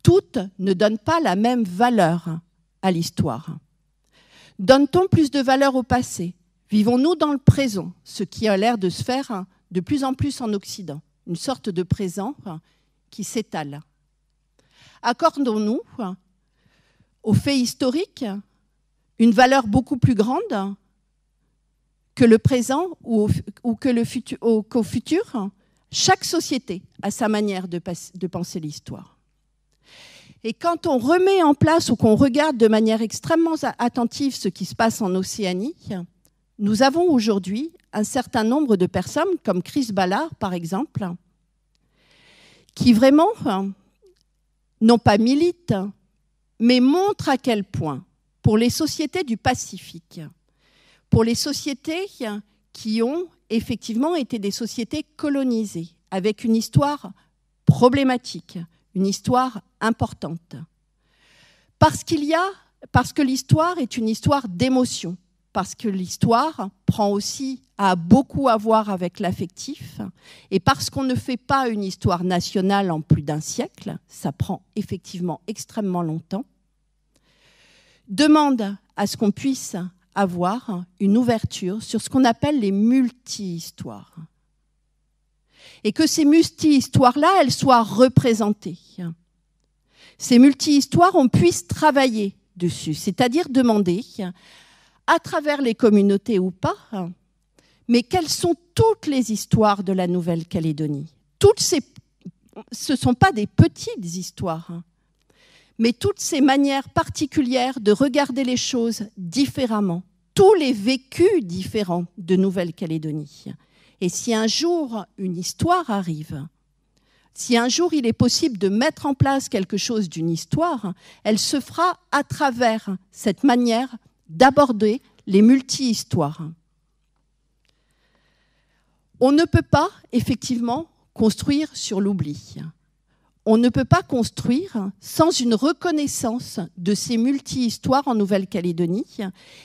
Toutes ne donnent pas la même valeur à l'histoire. Donne-t-on plus de valeur au passé? Vivons-nous dans le présent, ce qui a l'air de se faire de plus en plus en Occident, une sorte de présent qui s'étale. Accordons-nous aux faits historiques une valeur beaucoup plus grande que le présent ou qu'au futur? Chaque société a sa manière de penser l'histoire. Et quand on remet en place ou qu'on regarde de manière extrêmement attentive ce qui se passe en Océanie, nous avons aujourd'hui un certain nombre de personnes, comme Chris Ballard par exemple, qui vraiment non pas militent, mais montrent à quel point, pour les sociétés du Pacifique, pour les sociétés qui ont effectivement été des sociétés colonisées, avec une histoire problématique, une histoire importante. Parce que l'histoire est une histoire d'émotion, parce que l'histoire a beaucoup à voir avec l'affectif, et parce qu'on ne fait pas une histoire nationale en plus d'un siècle, ça prend effectivement extrêmement longtemps, demande à ce qu'on puisse avoir une ouverture sur ce qu'on appelle les multi-histoires. Et que ces multi-histoires-là, elles soient représentées. Ces multi-histoires, on puisse travailler dessus, c'est-à-dire demander, à travers les communautés ou pas, mais quelles sont toutes les histoires de la Nouvelle-Calédonie? Ce ne sont pas des petites histoires, mais toutes ces manières particulières de regarder les choses différemment, tous les vécus différents de Nouvelle-Calédonie. Et si un jour une histoire arrive, si un jour il est possible de mettre en place quelque chose d'une histoire, elle se fera à travers cette manière d'aborder les multi-histoires. On ne peut pas, effectivement, construire sur l'oubli. On ne peut pas construire sans une reconnaissance de ces multi-histoires en Nouvelle-Calédonie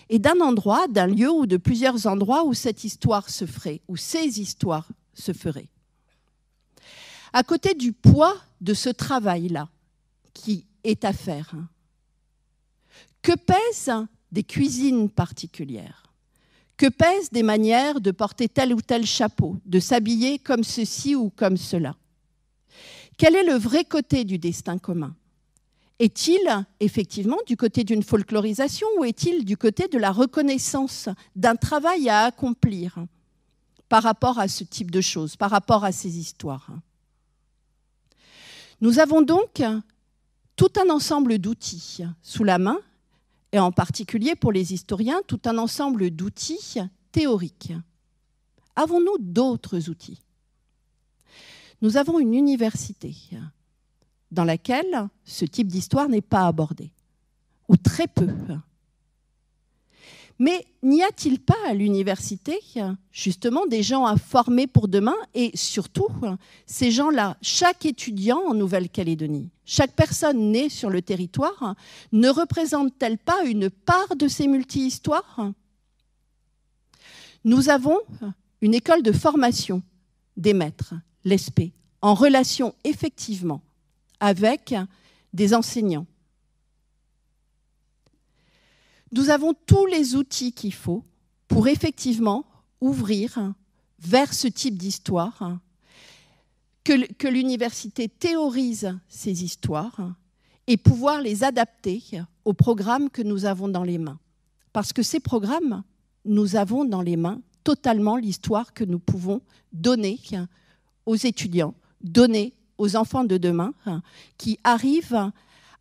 et d'un endroit, d'un lieu ou de plusieurs endroits où cette histoire se ferait, où ces histoires se feraient. À côté du poids de ce travail-là qui est à faire, que pèsent des cuisines particulières? Que pèsent des manières de porter tel ou tel chapeau, de s'habiller comme ceci ou comme cela? Quel est le vrai côté du destin commun? Est-il effectivement du côté d'une folklorisation ou est-il du côté de la reconnaissance d'un travail à accomplir par rapport à ce type de choses, par rapport à ces histoires? Nous avons donc tout un ensemble d'outils sous la main, et en particulier pour les historiens, tout un ensemble d'outils théoriques. Avons-nous d'autres outils? Nous avons une université dans laquelle ce type d'histoire n'est pas abordé, ou très peu. Mais n'y a-t-il pas à l'université justement des gens à former pour demain et surtout ces gens-là, chaque étudiant en Nouvelle-Calédonie, chaque personne née sur le territoire, ne représente-t-elle pas une part de ces multi-histoires? Nous avons une école de formation des maîtres, l'ESPE, en relation effectivement avec des enseignants. Nous avons tous les outils qu'il faut pour effectivement ouvrir vers ce type d'histoire, que l'université théorise ces histoires et pouvoir les adapter aux programmes que nous avons dans les mains. Parce que ces programmes, nous avons dans les mains totalement l'histoire que nous pouvons donner aux étudiants, donner aux enfants de demain qui arrivent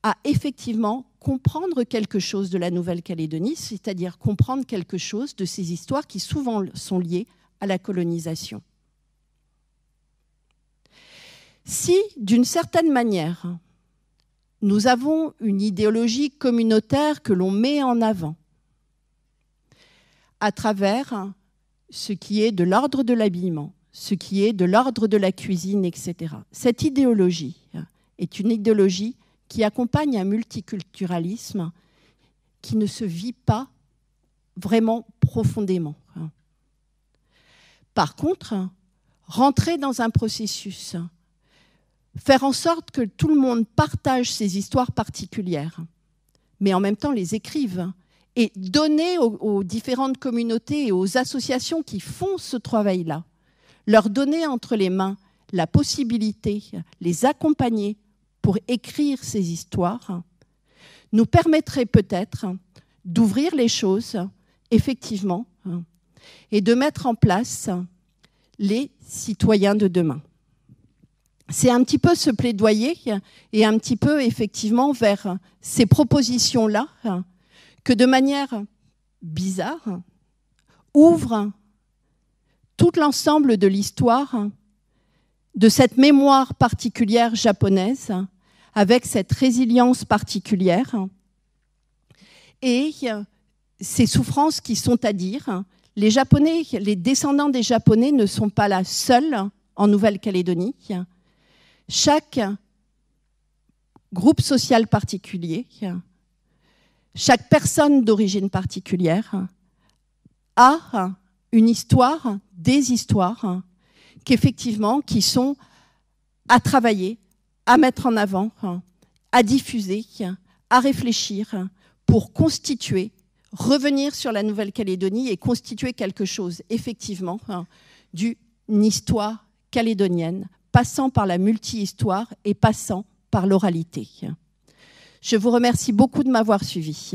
à effectivement comprendre quelque chose de la Nouvelle-Calédonie, c'est-à-dire comprendre quelque chose de ces histoires qui souvent sont liées à la colonisation. Si, d'une certaine manière, nous avons une idéologie communautaire que l'on met en avant à travers ce qui est de l'ordre de l'habillement, ce qui est de l'ordre de la cuisine, etc. Cette idéologie est une idéologie qui accompagne un multiculturalisme qui ne se vit pas vraiment profondément. Par contre, rentrer dans un processus, faire en sorte que tout le monde partage ses histoires particulières, mais en même temps les écrive, et donner aux différentes communautés et aux associations qui font ce travail-là, leur donner entre les mains la possibilité, les accompagner pour écrire ces histoires, nous permettrait peut-être d'ouvrir les choses, effectivement, et de mettre en place les citoyens de demain. C'est un petit peu ce plaidoyer et un petit peu, effectivement, vers ces propositions-là que, de manière bizarre, ouvre tout l'ensemble de l'histoire de cette mémoire particulière japonaise, avec cette résilience particulière, et ces souffrances qui sont à dire. Les Japonais, les descendants des Japonais ne sont pas là seuls en Nouvelle-Calédonie. Chaque groupe social particulier, chaque personne d'origine particulière a une histoire, des histoires, qui sont à travailler, à mettre en avant, à diffuser, à réfléchir pour constituer, revenir sur la Nouvelle-Calédonie et constituer quelque chose, effectivement, d'une histoire calédonienne, passant par la multi-histoire et passant par l'oralité. Je vous remercie beaucoup de m'avoir suivi.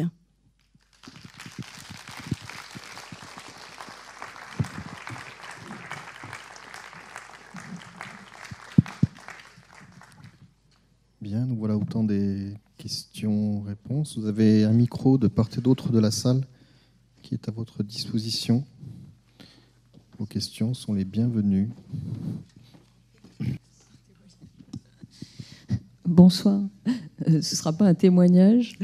Bien, nous voilà au temps des questions-réponses. Vous avez un micro de part et d'autre de la salle qui est à votre disposition. Vos questions sont les bienvenues. Bonsoir. Ce ne sera pas un témoignage.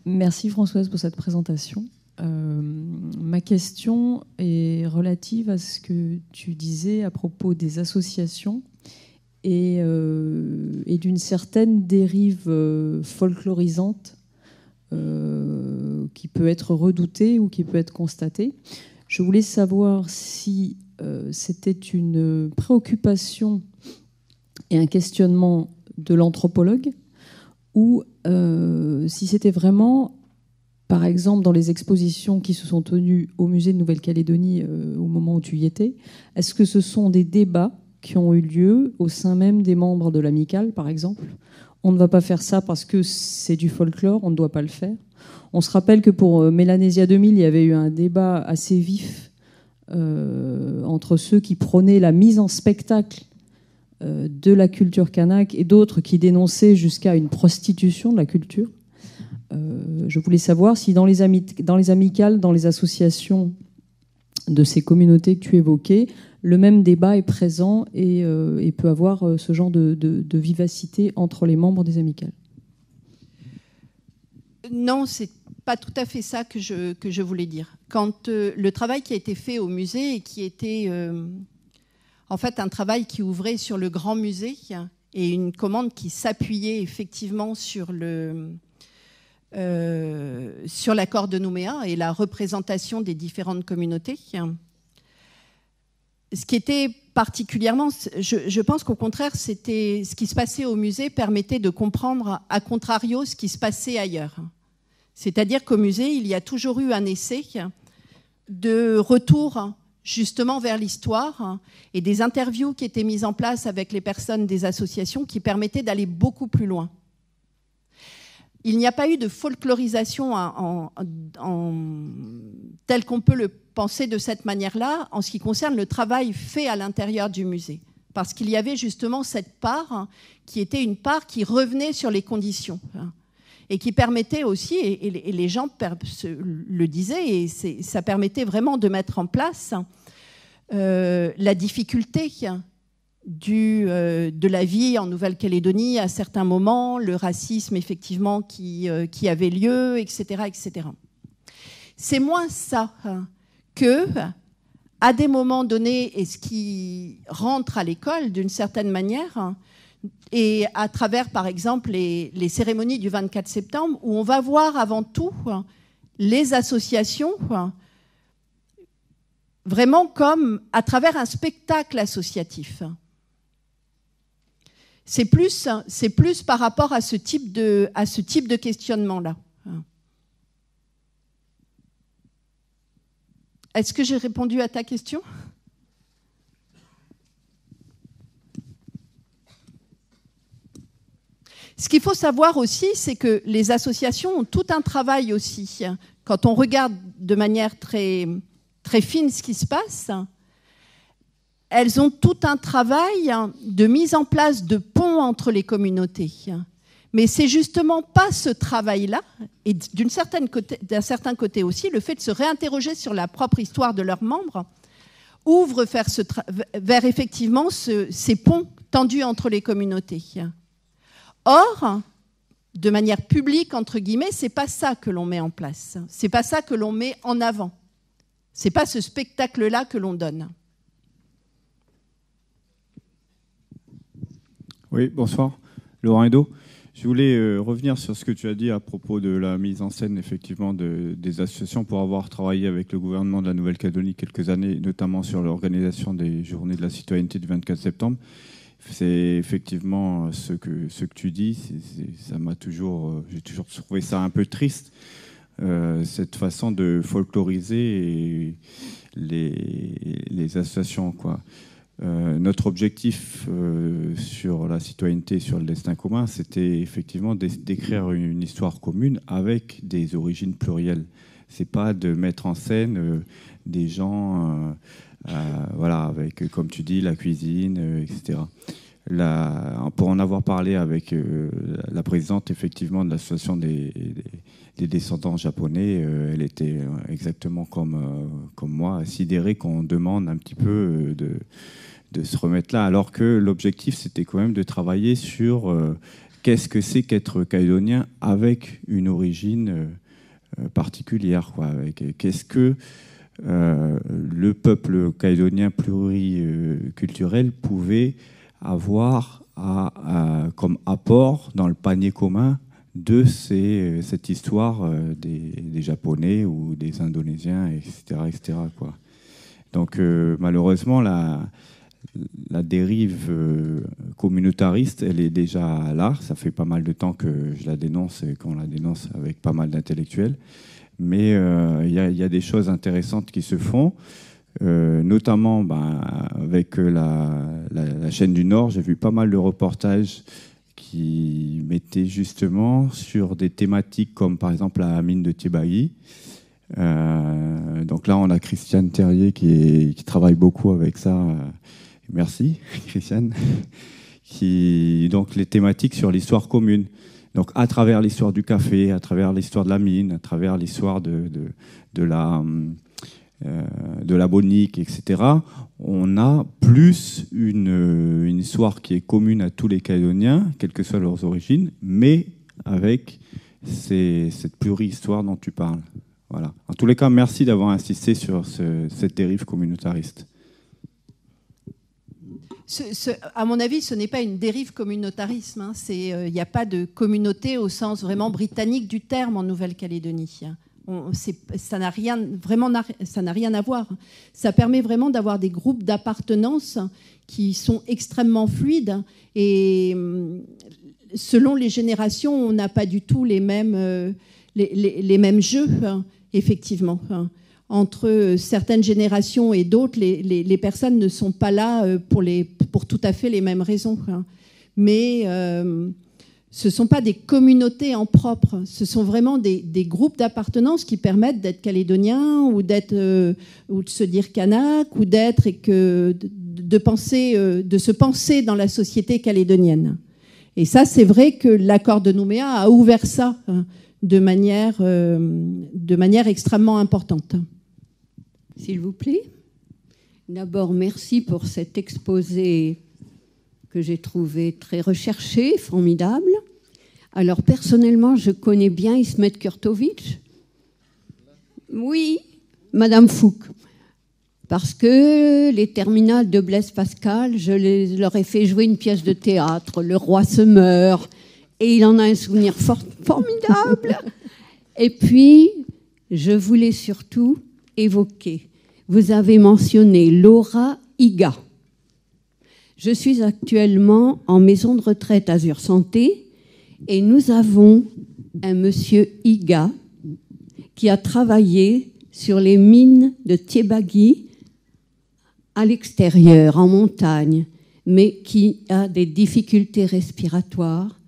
Merci Françoise pour cette présentation. Ma question est relative à ce que tu disais à propos des associations et d'une certaine dérive folklorisante qui peut être redoutée ou qui peut être constatée. Je voulais savoir si c'était une préoccupation et un questionnement de l'anthropologue ou si c'était vraiment, par exemple, dans les expositions qui se sont tenues au musée de Nouvelle-Calédonie au moment où tu y étais, est-ce que ce sont des débats qui ont eu lieu au sein même des membres de l'amicale, par exemple? On ne va pas faire ça parce que c'est du folklore, on ne doit pas le faire. On se rappelle que pour Mélanésia 2000, il y avait eu un débat assez vif entre ceux qui prônaient la mise en spectacle de la culture kanak et d'autres qui dénonçaient jusqu'à une prostitution de la culture. Je voulais savoir si dans les amicales, dans les associations de ces communautés que tu évoquais, le même débat est présent et peut avoir ce genre de vivacité entre les membres des amicales. Non, c'est pas tout à fait ça que je voulais dire. Quand le travail qui a été fait au musée et qui était en fait un travail qui ouvrait sur le grand musée et une commande qui s'appuyait effectivement sur l'accord de Nouméa et la représentation des différentes communautés. Ce qui était particulièrement, je pense qu'au contraire, c'était ce qui se passait au musée permettait de comprendre, à contrario, ce qui se passait ailleurs. C'est-à-dire qu'au musée, il y a toujours eu un essai de retour justement vers l'histoire et des interviews qui étaient mises en place avec les personnes des associations qui permettaient d'aller beaucoup plus loin. Il n'y a pas eu de folklorisation tel qu'on peut le penser de cette manière-là en ce qui concerne le travail fait à l'intérieur du musée. Parce qu'il y avait justement cette part qui était une part qui revenait sur les conditions et qui permettait aussi, et les gens le disaient, et ça permettait vraiment de mettre en place la difficulté de la vie en Nouvelle-Calédonie à certains moments, le racisme effectivement qui avait lieu, etc., etc. C'est moins ça que, à des moments donnés, et ce qui rentre à l'école d'une certaine manière, et à travers, par exemple, les cérémonies du 24 septembre, où on va voir avant tout les associations vraiment comme à travers un spectacle associatif. C'est plus par rapport à ce type de questionnement-là. Est-ce que j'ai répondu à ta question ? Ce qu'il faut savoir aussi, c'est que les associations ont tout un travail aussi. Quand on regarde de manière très, très fine ce qui se passe, elles ont tout un travail de mise en place de ponts entre les communautés. Mais c'est justement pas ce travail-là, et d'un certain côté aussi, le fait de se réinterroger sur la propre histoire de leurs membres, ouvre vers effectivement ces ponts tendus entre les communautés. Or, de manière publique, entre guillemets, c'est pas ça que l'on met en place. C'est pas ça que l'on met en avant. C'est pas ce spectacle-là que l'on donne. Oui, bonsoir. Laurent Edo. Je voulais revenir sur ce que tu as dit à propos de la mise en scène, effectivement, des associations pour avoir travaillé avec le gouvernement de la Nouvelle-Calédonie quelques années, notamment sur l'organisation des journées de la citoyenneté du 24 septembre. C'est effectivement ce que tu dis. Ça m'a j'ai toujours trouvé ça un peu triste, cette façon de folkloriser les associations, quoi. Notre objectif sur la citoyenneté, sur le destin commun, c'était effectivement d'écrire une histoire commune avec des origines plurielles. C'est pas de mettre en scène des gens, voilà, avec, comme tu dis, la cuisine, etc. Pour en avoir parlé avec la présidente, effectivement, de l'association des descendants japonais, elle était exactement comme moi, sidérée qu'on demande un petit peu de se remettre là, alors que l'objectif, c'était quand même de travailler sur qu'est-ce que c'est qu'être calédonien avec une origine particulière, quoi. Qu'est-ce que le peuple calédonien pluriculturel pouvait avoir comme apport dans le panier commun de cette histoire des Japonais ou des Indonésiens, etc. quoi. Donc malheureusement, la dérive communautariste, elle est déjà là. Ça fait pas mal de temps que je la dénonce et qu'on la dénonce avec pas mal d'intellectuels. Mais il y a des choses intéressantes qui se font, notamment avec la chaîne du Nord. J'ai vu pas mal de reportages qui mettaient justement sur des thématiques comme par exemple la mine de Thiébahi. Donc là, on a Christiane Terrier qui travaille beaucoup avec ça. Merci, Christiane. Donc les thématiques sur l'histoire commune. Donc à travers l'histoire du café, à travers l'histoire de la mine, à travers l'histoire de la bonique, etc., on a plus une histoire qui est commune à tous les Calédoniens, quelles que soient leurs origines, mais avec cette pluri-histoire dont tu parles. Voilà. En tous les cas, merci d'avoir insisté sur cette dérive communautariste. À mon avis, ce n'est pas une dérive communautarisme. Il n'y a pas de communauté au sens vraiment britannique du terme en Nouvelle-Calédonie. Ça n'a rien à voir. Ça permet vraiment d'avoir des groupes d'appartenance qui sont extrêmement fluides. Et selon les générations, on n'a pas du tout les mêmes jeux, effectivement. Entre certaines générations et d'autres, les personnes ne sont pas là pour tout à fait les mêmes raisons. Mais ce ne sont pas des communautés en propre, ce sont vraiment des groupes d'appartenance qui permettent d'être calédonien ou de se dire kanak ou de se penser dans la société calédonienne. Et ça, c'est vrai que l'accord de Nouméa a ouvert ça de manière extrêmement importante. S'il vous plaît. D'abord, merci pour cet exposé que j'ai trouvé très recherché, formidable. Alors, personnellement, je connais bien Ismet Kurtovic. Oui, Madame Fouque. Parce que les terminales de Blaise Pascal, leur ai fait jouer une pièce de théâtre, Le Roi se meurt, et il en a un souvenir formidable. Et puis, je voulais surtout évoquer, vous avez mentionné Laura Higa. Je suis actuellement en maison de retraite Azur Santé, et nous avons un monsieur Higa qui a travaillé sur les mines de Thiébagui à l'extérieur, en montagne, mais qui a des difficultés respiratoires,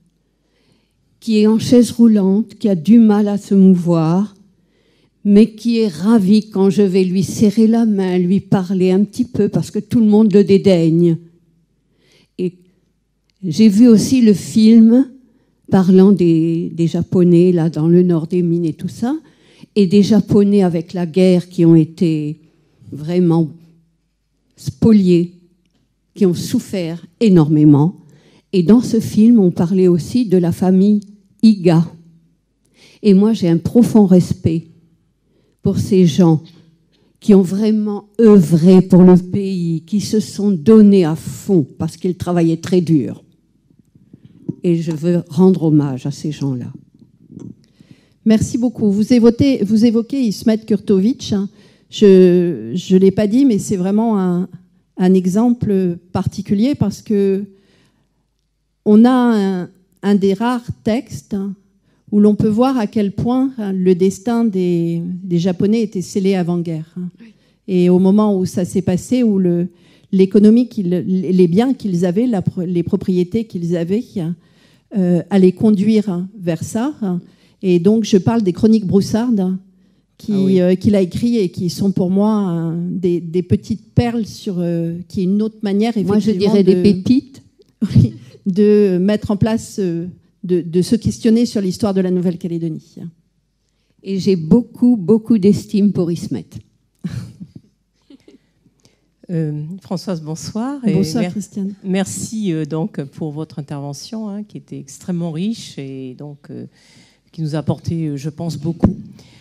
qui est en chaise roulante, qui a du mal à se mouvoir, mais qui est ravi quand je vais lui serrer la main, lui parler un petit peu, parce que tout le monde le dédaigne. Et j'ai vu aussi le film parlant des Japonais, là, dans le nord des mines et tout ça, et des Japonais avec la guerre qui ont été vraiment spoliés, qui ont souffert énormément. Et dans ce film, on parlait aussi de la famille Higa. Et moi, j'ai un profond respect pour ces gens qui ont vraiment œuvré pour le pays, qui se sont donnés à fond parce qu'ils travaillaient très dur. Et je veux rendre hommage à ces gens-là. Merci beaucoup. Vous évoquez Ismet Kurtovic. Je ne l'ai pas dit, mais c'est vraiment un exemple particulier parce que on a un des rares textes où l'on peut voir à quel point le destin des Japonais était scellé avant-guerre. Et au moment où ça s'est passé, où l'économie, les biens qu'ils avaient, les propriétés qu'ils avaient, allaient conduire vers ça. Et donc, je parle des chroniques Broussard qu'il a écrit et qui sont pour moi des petites perles qui est une autre manière, moi je dirais des pépites, de mettre en place, de se questionner sur l'histoire de la Nouvelle-Calédonie. Et j'ai beaucoup, beaucoup d'estime pour Ismet. Françoise, bonsoir. Bonsoir, Christiane. Merci donc pour votre intervention qui était extrêmement riche et donc qui nous a apporté, je pense, beaucoup.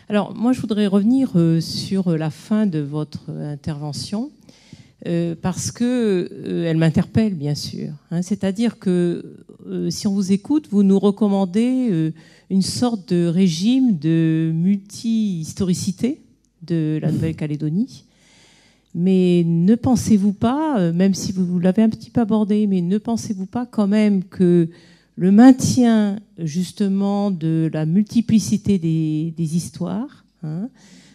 Alors, moi, je voudrais revenir sur la fin de votre intervention parce qu'elle m'interpelle, bien sûr. C'est-à-dire que si on vous écoute, vous nous recommandez une sorte de régime de multi-historicité de la Nouvelle-Calédonie. Mais ne pensez-vous pas, même si vous l'avez un petit peu abordé, mais ne pensez-vous pas quand même que le maintien justement de la multiplicité des histoires,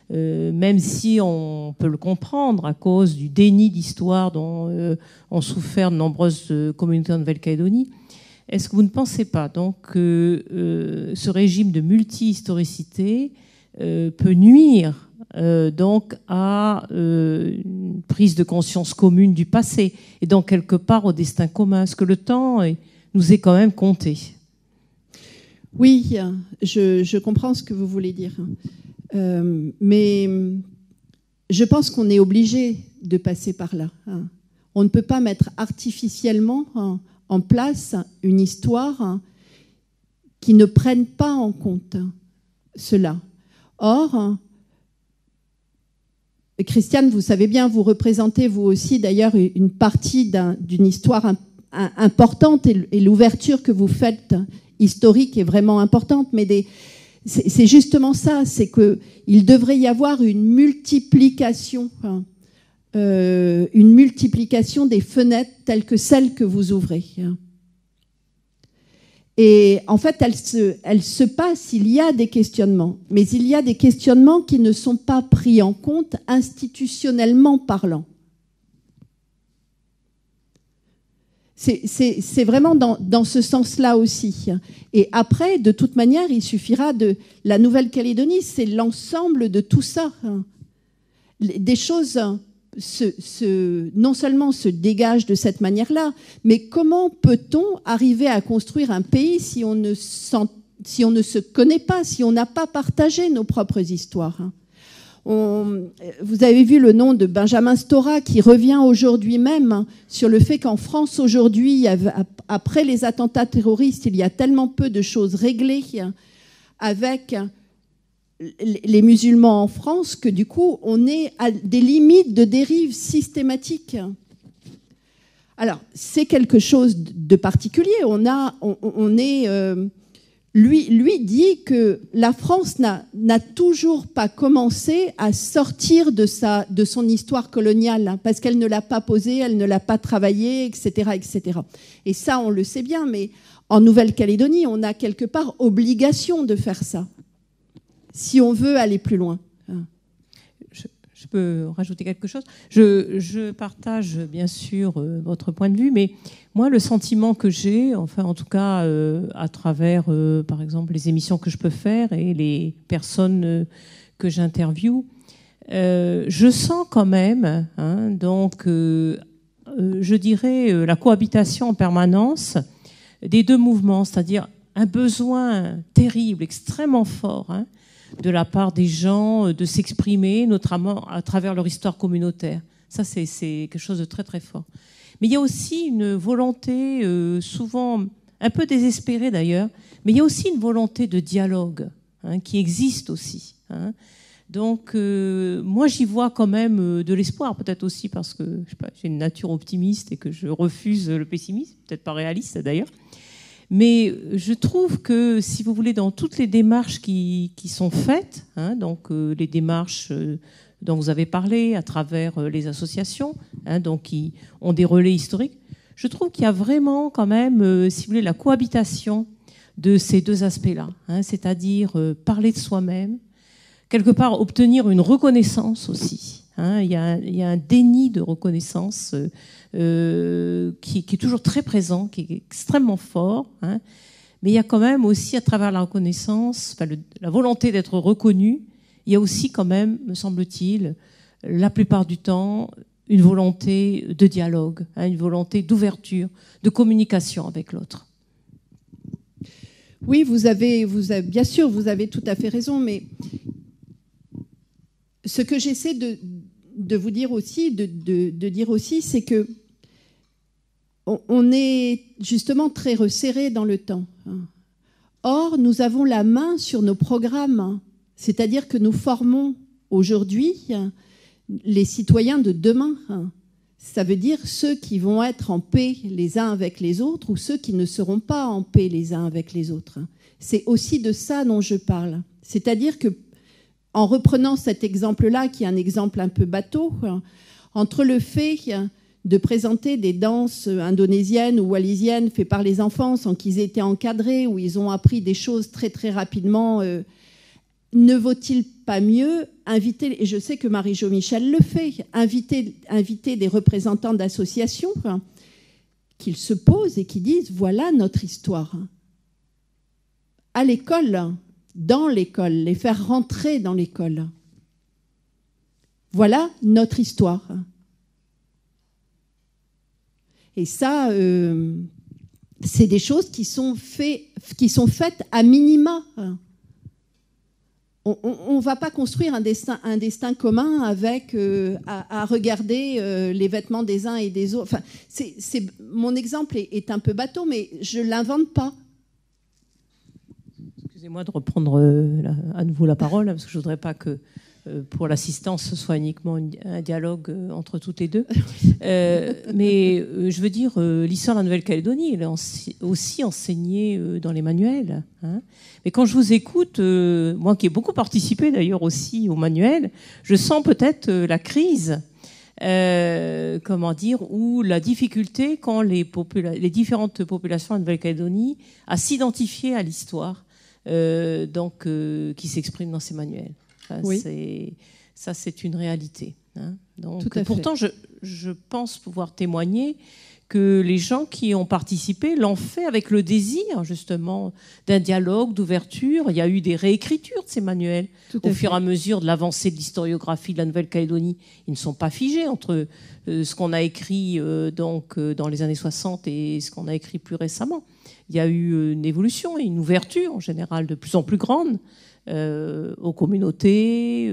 même si on peut le comprendre à cause du déni d'histoire dont ont souffert de nombreuses communautés en Nouvelle-Calédonie, est-ce que vous ne pensez pas donc que ce régime de multi-historicité peut nuire donc à une prise de conscience commune du passé et donc quelque part au destin commun? Est-ce que le temps nous est quand même compté? Oui, je comprends ce que vous voulez dire. Mais je pense qu'on est obligé de passer par là. On ne peut pas mettre artificiellement en place une histoire qui ne prenne pas en compte cela. Or, Christiane, vous savez bien, vous représentez vous aussi d'ailleurs une partie d'une histoire importante et l'ouverture que vous faites historique est vraiment importante, mais c'est justement ça, c'est qu'il devrait y avoir une multiplication des fenêtres telles que celles que vous ouvrez. Et en fait, elle se passe, il y a des questionnements, mais il y a des questionnements qui ne sont pas pris en compte institutionnellement parlant. C'est vraiment dans ce sens-là aussi. Et après, de toute manière, il suffira de... La Nouvelle-Calédonie, c'est l'ensemble de tout ça. Des choses non seulement se dégagent de cette manière-là, mais comment peut-on arriver à construire un pays si on ne se connaît pas, si on n'a pas partagé nos propres histoires? Vous avez vu le nom de Benjamin Stora qui revient aujourd'hui même sur le fait qu'en France aujourd'hui, après les attentats terroristes, il y a tellement peu de choses réglées avec les musulmans en France que du coup, on est à des limites de dérive systématique. Alors, c'est quelque chose de particulier. Lui dit que la France n'a toujours pas commencé à sortir de son histoire coloniale, parce qu'elle ne l'a pas posée, elle ne l'a pas travaillée, etc., etc. Et ça, on le sait bien, mais en Nouvelle-Calédonie, on a quelque part obligation de faire ça, si on veut aller plus loin. Je peux rajouter quelque chose. Je partage bien sûr votre point de vue, mais moi, le sentiment que j'ai, enfin en tout cas à travers, par exemple, les émissions que je peux faire et les personnes que j'interviewe, je sens quand même, je dirais, la cohabitation en permanence des deux mouvements, c'est-à-dire un besoin terrible, extrêmement fort, de la part des gens de s'exprimer, notamment à travers leur histoire communautaire. Ça, c'est quelque chose de très, très fort. Mais il y a aussi une volonté, souvent un peu désespérée d'ailleurs, mais il y a aussi une volonté de dialogue qui existe aussi. Donc, moi, j'y vois quand même de l'espoir, peut-être aussi parce que je sais pas, j'ai une nature optimiste et que je refuse le pessimisme, peut-être pas réaliste d'ailleurs. Mais je trouve que, si vous voulez, dans toutes les démarches qui sont faites, donc les démarches dont vous avez parlé à travers les associations, donc qui ont des relais historiques, je trouve qu'il y a vraiment quand même, si vous voulez, la cohabitation de ces deux aspects-là, c'est-à-dire parler de soi-même, quelque part obtenir une reconnaissance aussi. Il y a un déni de reconnaissance qui est toujours très présent, qui est extrêmement fort. Mais il y a quand même aussi, à travers la reconnaissance, la volonté d'être reconnu, il y a aussi quand même, me semble-t-il, la plupart du temps, une volonté de dialogue, une volonté d'ouverture, de communication avec l'autre. Oui, bien sûr, vous avez tout à fait raison, mais ce que j'essaie de vous dire aussi, de dire aussi, c'est que on est justement très resserré dans le temps. Or, nous avons la main sur nos programmes, c'est-à-dire que nous formons aujourd'hui les citoyens de demain. Ça veut dire ceux qui vont être en paix les uns avec les autres ou ceux qui ne seront pas en paix les uns avec les autres. C'est aussi de ça dont je parle. C'est-à-dire que, en reprenant cet exemple-là, qui est un exemple un peu bateau, entre le fait de présenter des danses indonésiennes ou wallisiennes faites par les enfants sans qu'ils aient été encadrés, où ils ont appris des choses très très rapidement, ne vaut-il pas mieux inviter, et je sais que Marie-Jo Michel le fait, inviter des représentants d'associations qu'ils se posent et qui disent « voilà notre histoire ». À l'école, dans l'école, les faire rentrer dans l'école. Voilà notre histoire. Et ça, c'est des choses qui sont faites à minima. On ne va pas construire un destin commun avec à regarder les vêtements des uns et des autres. Enfin, mon exemple est un peu bateau, mais je ne l'invente pas. Excusez-moi de reprendre à nouveau la parole, parce que je ne voudrais pas que pour l'assistance ce soit uniquement un dialogue entre toutes les deux. Mais je veux dire, l'histoire de la Nouvelle-Calédonie, elle est aussi enseignée dans les manuels. Mais quand je vous écoute, moi qui ai beaucoup participé d'ailleurs aussi au manuel, je sens peut-être la crise, ou la difficulté quand les différentes populations de Nouvelle-Calédonie à s'identifier à l'histoire qui s'exprime dans ces manuels. Oui. Ça, c'est une réalité. Donc, pourtant, je pense pouvoir témoigner que les gens qui ont participé l'ont fait avec le désir, justement, d'un dialogue, d'ouverture. Il y a eu des réécritures de ces manuels au fur et à mesure de l'avancée de l'historiographie de la Nouvelle-Calédonie. Ils ne sont pas figés entre ce qu'on a écrit dans les années 60 et ce qu'on a écrit plus récemment. Il y a eu une évolution et une ouverture, en général, de plus en plus grande aux communautés,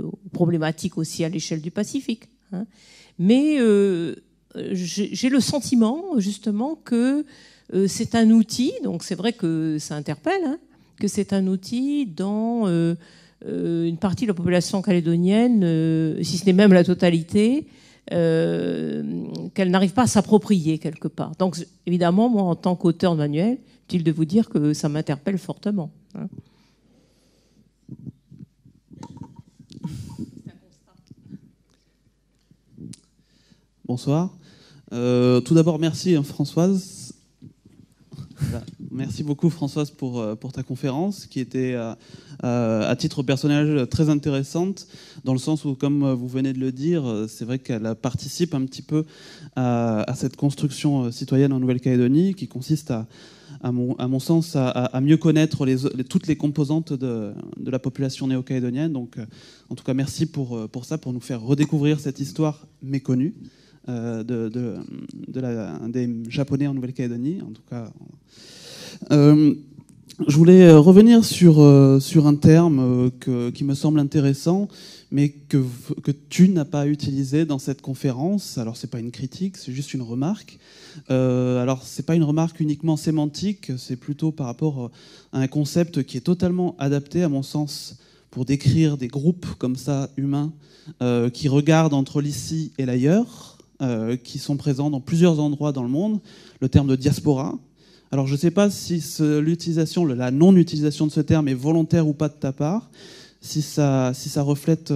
aux problématiques aussi à l'échelle du Pacifique. Mais j'ai le sentiment, justement, que c'est un outil, donc c'est vrai que ça interpelle, que c'est un outil dans une partie de la population calédonienne, si ce n'est même la totalité, qu'elle n'arrive pas à s'approprier quelque part. Donc évidemment, moi, en tant qu'auteur de manuel, utile de vous dire que ça m'interpelle fortement. Hein. Bonsoir. Tout d'abord, merci Françoise. Voilà. Merci beaucoup Françoise pour ta conférence qui était à titre personnel très intéressante dans le sens où, comme vous venez de le dire, c'est vrai qu'elle participe un petit peu à cette construction citoyenne en Nouvelle-Calédonie qui consiste à mon sens à mieux connaître toutes les composantes de la population néo-calédonienne. Donc en tout cas merci pour ça, pour nous faire redécouvrir cette histoire méconnue. Des Japonais en Nouvelle-Calédonie, en tout cas. Je voulais revenir sur un terme qui me semble intéressant, mais que tu n'as pas utilisé dans cette conférence. Alors, c'est pas une critique, c'est juste une remarque. Alors, c'est pas une remarque uniquement sémantique, c'est plutôt par rapport à un concept qui est totalement adapté, à mon sens, pour décrire des groupes comme ça, humains, qui regardent entre l'ici et l'ailleurs. Qui sont présents dans plusieurs endroits dans le monde, le terme de diaspora. Alors je ne sais pas si la non-utilisation de ce terme est volontaire ou pas de ta part, si ça reflète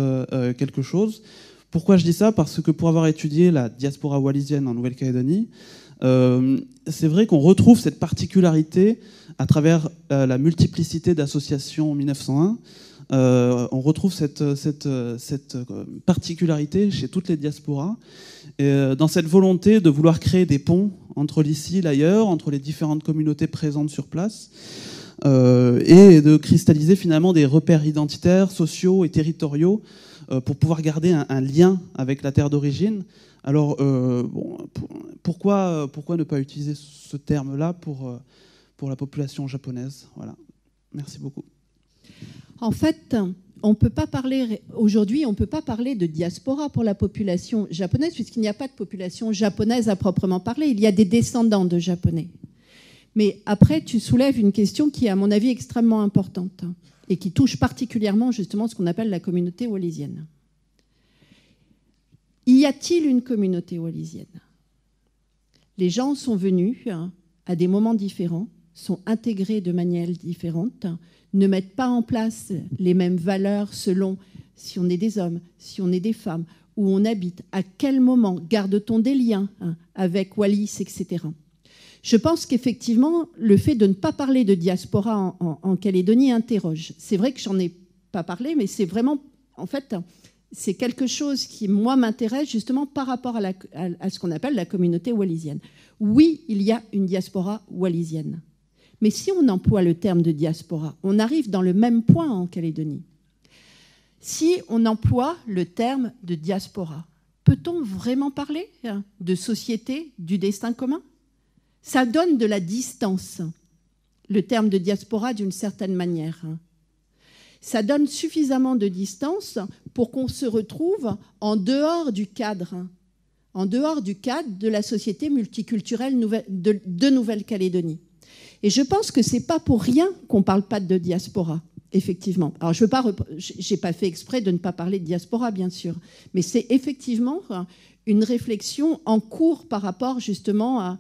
quelque chose. Pourquoi je dis ça ? Parce que pour avoir étudié la diaspora wallisienne en Nouvelle-Calédonie, c'est vrai qu'on retrouve cette particularité à travers la multiplicité d'associations en 1901. On retrouve cette particularité chez toutes les diasporas, dans cette volonté de vouloir créer des ponts entre l'ici et l'ailleurs, entre les différentes communautés présentes sur place, et de cristalliser finalement des repères identitaires, sociaux et territoriaux pour pouvoir garder un lien avec la terre d'origine. Alors, pourquoi ne pas utiliser ce terme-là pour la population japonaise ? Voilà. Merci beaucoup. En fait, aujourd'hui, on ne peut pas parler de diaspora pour la population japonaise, puisqu'il n'y a pas de population japonaise à proprement parler. Il y a des descendants de Japonais. Mais après, tu soulèves une question qui est, à mon avis, extrêmement importante et qui touche particulièrement, justement, ce qu'on appelle la communauté wallisienne. Y a-t-il une communauté wallisienne ? Les gens sont venus à des moments différents, sont intégrés de manière différente, ne mettent pas en place les mêmes valeurs selon si on est des hommes, si on est des femmes, où on habite, à quel moment garde-t-on des liens avec Wallis, etc. Je pense qu'effectivement, le fait de ne pas parler de diaspora en Calédonie interroge. C'est vrai que j'en ai pas parlé, mais c'est vraiment, en fait, c'est quelque chose qui, moi, m'intéresse justement par rapport à ce qu'on appelle la communauté wallisienne. Oui, il y a une diaspora wallisienne. Mais si on emploie le terme de diaspora, on arrive dans le même point en Calédonie. Si on emploie le terme de diaspora, peut-on vraiment parler de société, du destin commun ? Ça donne de la distance, le terme de diaspora d'une certaine manière. Ça donne suffisamment de distance pour qu'on se retrouve en dehors du cadre de la société multiculturelle de Nouvelle-Calédonie. Et je pense que ce n'est pas pour rien qu'on ne parle pas de diaspora, effectivement. Alors, je n'ai pas fait exprès de ne pas parler de diaspora, bien sûr, mais c'est effectivement une réflexion en cours par rapport justement à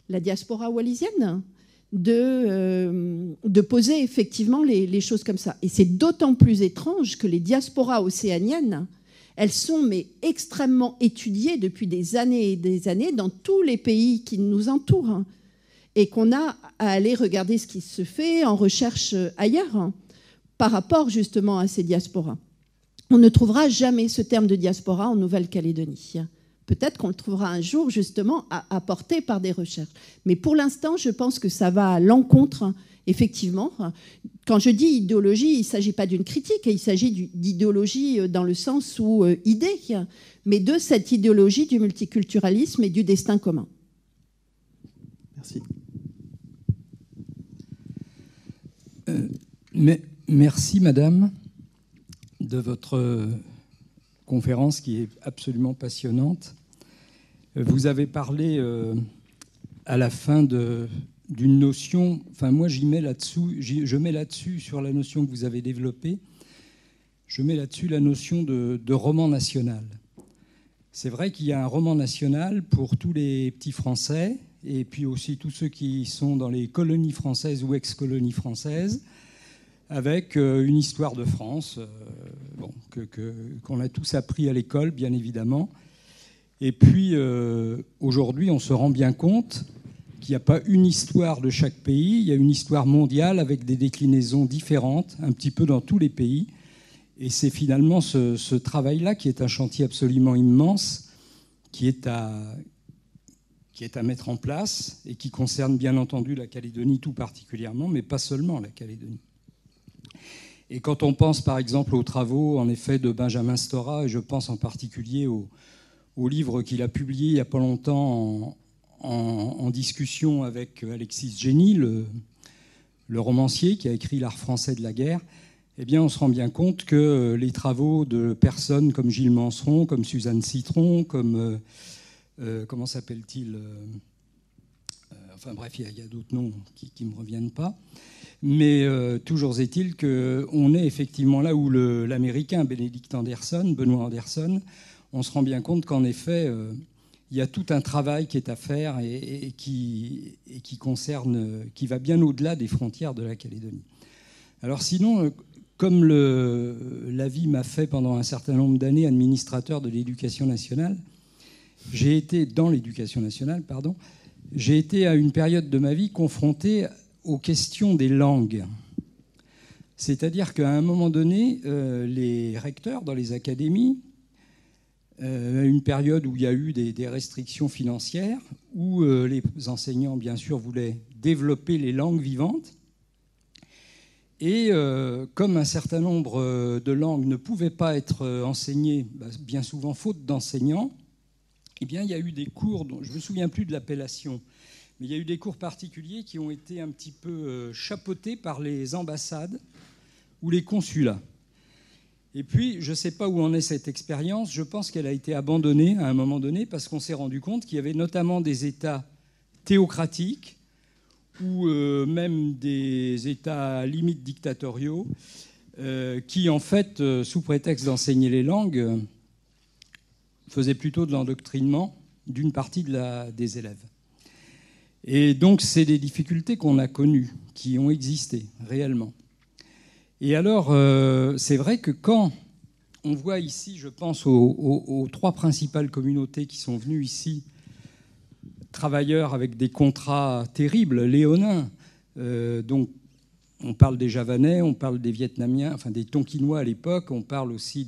la diaspora wallisienne, de poser effectivement les choses comme ça. Et c'est d'autant plus étrange que les diasporas océaniennes, elles sont extrêmement étudiées depuis des années et des années dans tous les pays qui nous entourent. Et qu'on a à aller regarder ce qui se fait en recherche ailleurs par rapport justement à ces diasporas. On ne trouvera jamais ce terme de diaspora en Nouvelle-Calédonie. Peut-être qu'on le trouvera un jour justement apporté par des recherches. Mais pour l'instant, je pense que ça va à l'encontre, effectivement. Quand je dis idéologie, il ne s'agit pas d'une critique, il s'agit d'idéologie dans le sens où idée, mais de cette idéologie du multiculturalisme et du destin commun. Merci. Merci, madame, de votre conférence qui est absolument passionnante. Vous avez parlé à la fin d'une notion, enfin moi je mets là-dessus sur la notion que vous avez développée, je mets là-dessus la notion de roman national. C'est vrai qu'il y a un roman national pour tous les petits Français, et puis aussi tous ceux qui sont dans les colonies françaises ou ex-colonies françaises, avec une histoire de France, qu'on a tous appris à l'école, bien évidemment. Et puis, aujourd'hui, on se rend bien compte qu'il n'y a pas une histoire de chaque pays, il y a une histoire mondiale avec des déclinaisons différentes, un petit peu dans tous les pays. Et c'est finalement ce travail-là qui est un chantier absolument immense, qui est à mettre en place et qui concerne bien entendu la Calédonie tout particulièrement, mais pas seulement la Calédonie. Et quand on pense par exemple aux travaux en effet de Benjamin Stora, et je pense en particulier au livre qu'il a publié il n'y a pas longtemps en discussion avec Alexis Génie, le romancier qui a écrit L'art français de la guerre, eh bien, on se rend bien compte que les travaux de personnes comme Gilles Manseron, comme Suzanne Citron, comme... comment s'appelle-t-il enfin bref, il y a d'autres noms qui ne me reviennent pas. Mais toujours est-il qu'on est effectivement là où l'Américain Benoît Anderson, on se rend bien compte qu'en effet, il y a tout un travail qui est à faire et qui va bien au-delà des frontières de la Calédonie. Alors sinon, comme la vie m'a fait pendant un certain nombre d'années administrateur de l'éducation nationale, j'ai été à une période de ma vie confronté aux questions des langues. C'est-à-dire qu'à un moment donné, les recteurs dans les académies, à une période où il y a eu des restrictions financières, où les enseignants, bien sûr, voulaient développer les langues vivantes, et comme un certain nombre de langues ne pouvaient pas être enseignées, bien souvent faute d'enseignants, eh bien, il y a eu des cours, dont je ne me souviens plus de l'appellation, mais il y a eu des cours particuliers qui ont été un petit peu chapeautés par les ambassades ou les consulats. Et puis, je ne sais pas où en est cette expérience, je pense qu'elle a été abandonnée à un moment donné parce qu'on s'est rendu compte qu'il y avait notamment des États théocratiques ou même des États limites dictatoriaux qui, en fait, sous prétexte d'enseigner les langues, faisaient plutôt de l'endoctrinement d'une partie des élèves. Et donc, c'est des difficultés qu'on a connues, qui ont existé réellement. Et alors, c'est vrai que quand on voit ici, je pense aux trois principales communautés qui sont venues ici, travailleurs avec des contrats terribles, léonins, donc on parle des Javanais, on parle des Vietnamiens, enfin des Tonkinois à l'époque, on parle aussi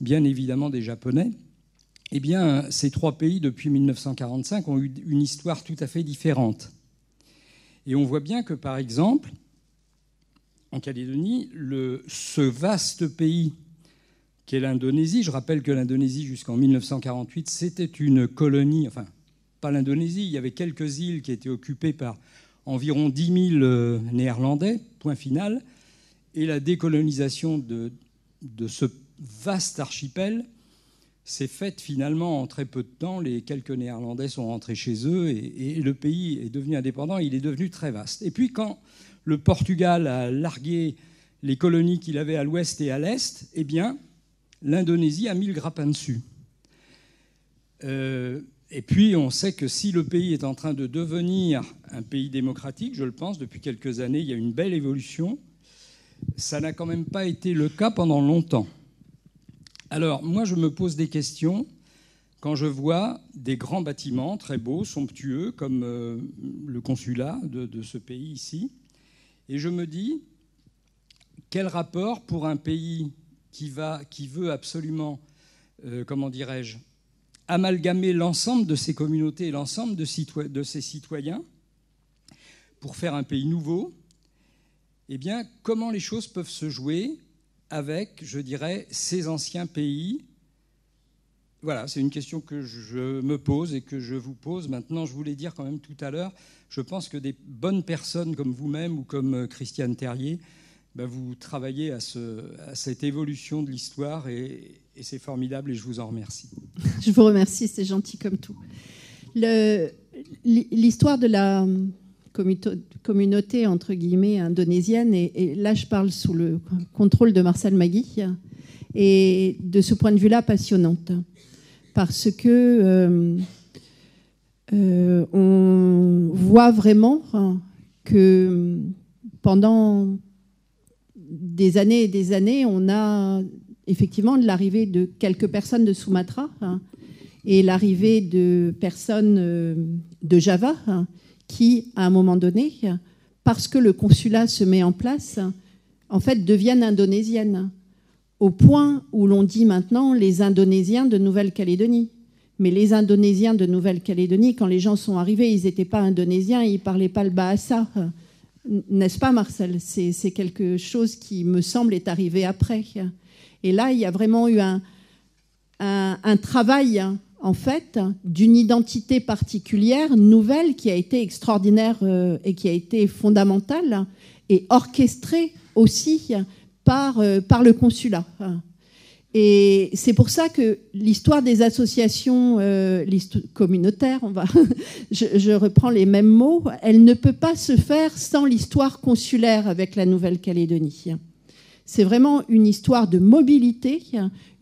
bien évidemment des Japonais. Eh bien, ces trois pays, depuis 1945, ont eu une histoire tout à fait différente. Et on voit bien que, par exemple, en Calédonie, ce vaste pays qu'est l'Indonésie, je rappelle que l'Indonésie, jusqu'en 1948, c'était une colonie, enfin, pas l'Indonésie, il y avait quelques îles qui étaient occupées par environ 10 000 Néerlandais, point final, et la décolonisation de ce vaste archipel s'est faite finalement en très peu de temps. Les quelques Néerlandais sont rentrés chez eux et le pays est devenu indépendant. Il est devenu très vaste. Et puis quand le Portugal a largué les colonies qu'il avait à l'ouest et à l'est, eh bien, l'Indonésie a mis le grappin dessus. Et puis on sait que si le pays est en train de devenir un pays démocratique, je le pense, depuis quelques années, il y a une belle évolution. Ça n'a quand même pas été le cas pendant longtemps. Alors, moi, je me pose des questions quand je vois des grands bâtiments très beaux, somptueux, comme le consulat de ce pays ici. Et je me dis, quel rapport pour un pays qui veut absolument, comment dirais-je, amalgamer l'ensemble de ses communautés et l'ensemble de ses citoyens pour faire un pays nouveau, eh bien, comment les choses peuvent se jouer avec, je dirais, ces anciens pays? Voilà, c'est une question que je me pose et que je vous pose. Maintenant, je voulais dire quand même tout à l'heure, je pense que des bonnes personnes comme vous-même ou comme Christiane Terrier, vous travaillez à cette évolution de l'histoire et c'est formidable et je vous en remercie. Je vous remercie, c'est gentil comme tout. L'histoire de la communauté, entre guillemets, indonésienne. Et là, je parle sous le contrôle de Marcel Magui. Et de ce point de vue-là, passionnante. Parce que on voit vraiment que pendant des années et des années, on a effectivement l'arrivée de quelques personnes de Sumatra et l'arrivée de personnes de Java qui, à un moment donné, parce que le consulat se met en place, en fait, deviennent indonésiennes, au point où l'on dit maintenant les Indonésiens de Nouvelle-Calédonie. Mais les Indonésiens de Nouvelle-Calédonie, quand les gens sont arrivés, ils n'étaient pas indonésiens, ils ne parlaient pas le bahasa. N'est-ce pas, Marcel? C'est quelque chose qui, me semble, est arrivé après. Et là, il y a vraiment eu un travail, en fait, d'une identité particulière, nouvelle, qui a été extraordinaire et qui a été fondamentale, et orchestrée aussi par le consulat. Et c'est pour ça que l'histoire des associations communautaires, je reprends les mêmes mots, elle ne peut pas se faire sans l'histoire consulaire avec la Nouvelle-Calédonie. C'est vraiment une histoire de mobilité,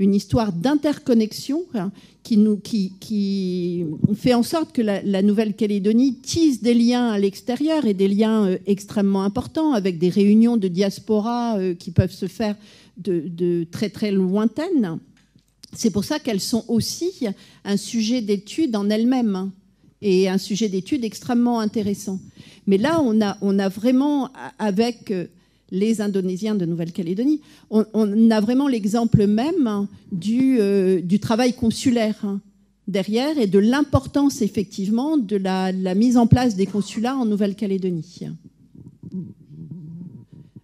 une histoire d'interconnexion qui fait en sorte que la Nouvelle-Calédonie tisse des liens à l'extérieur et des liens extrêmement importants avec des réunions de diaspora qui peuvent se faire de très très lointaines. C'est pour ça qu'elles sont aussi un sujet d'étude en elles-mêmes et un sujet d'étude extrêmement intéressant. Mais là, on a vraiment, avec les Indonésiens de Nouvelle-Calédonie, on a vraiment l'exemple même du travail consulaire derrière et de l'importance effectivement de la mise en place des consulats en Nouvelle-Calédonie.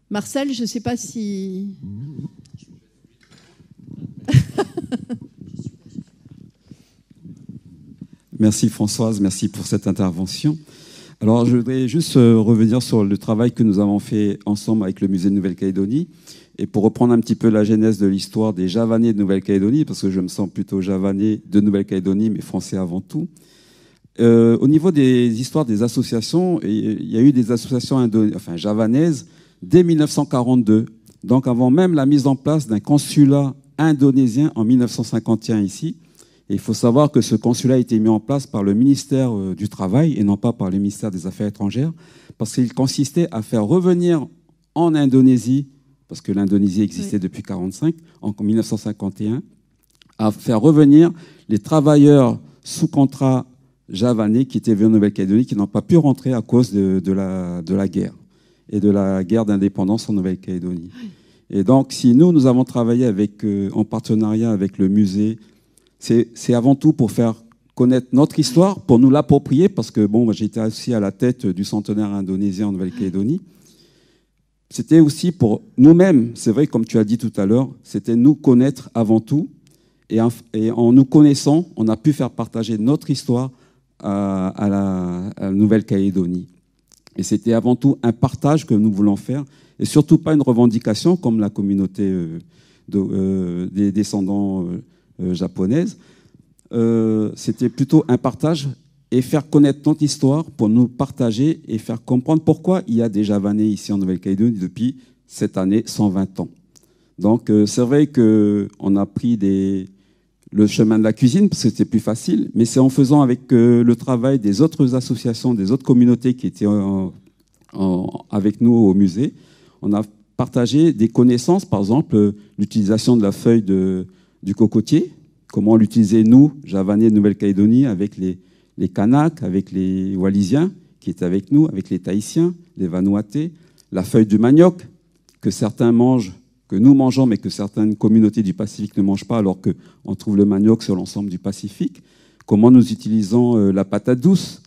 Marcel, je ne sais pas si... Merci Françoise, merci pour cette intervention. Alors je voudrais juste revenir sur le travail que nous avons fait ensemble avec le musée de Nouvelle-Calédonie et pour reprendre un petit peu la genèse de l'histoire des Javanais de Nouvelle-Calédonie, parce que je me sens plutôt Javanais de Nouvelle-Calédonie, mais français avant tout. Au niveau des histoires des associations, il y a eu des associations javanaises dès 1942, donc avant même la mise en place d'un consulat indonésien en 1951 ici. Et il faut savoir que ce consulat a été mis en place par le ministère du Travail et non pas par le ministère des Affaires étrangères, parce qu'il consistait à faire revenir en Indonésie, parce que l'Indonésie existait depuis 1945, en 1951, à faire revenir les travailleurs sous contrat javanais qui étaient venus en Nouvelle-Calédonie, qui n'ont pas pu rentrer à cause de la guerre et de la guerre d'indépendance en Nouvelle-Calédonie. Et donc, si nous avons travaillé en partenariat avec le musée, c'est avant tout pour faire connaître notre histoire, pour nous l'approprier, parce que j'étais aussi à la tête du centenaire indonésien en Nouvelle-Calédonie. C'était aussi pour nous-mêmes, c'est vrai, comme tu as dit tout à l'heure, c'était nous connaître avant tout. Et en nous connaissant, on a pu faire partager notre histoire à la Nouvelle-Calédonie. Et c'était avant tout un partage que nous voulons faire, et surtout pas une revendication comme la communauté des descendants japonaises. C'était plutôt un partage et faire connaître notre histoire pour nous partager et faire comprendre pourquoi il y a des Javanais ici en Nouvelle-Calédonie depuis cette année 120 ans. Donc c'est vrai qu'on a pris le chemin de la cuisine parce que c'était plus facile, mais c'est en faisant avec le travail des autres associations, des autres communautés qui étaient avec nous au musée. On a partagé des connaissances, par exemple l'utilisation de la feuille du cocotier, comment l'utiliser nous, Javanais de Nouvelle-Calédonie, avec les Kanaks, avec les Wallisiens qui étaient avec nous, avec les Tahitiens, les Vanuatais, la feuille du manioc que certains mangent, que nous mangeons, mais que certaines communautés du Pacifique ne mangent pas, alors qu'on trouve le manioc sur l'ensemble du Pacifique. Comment nous utilisons la patate douce,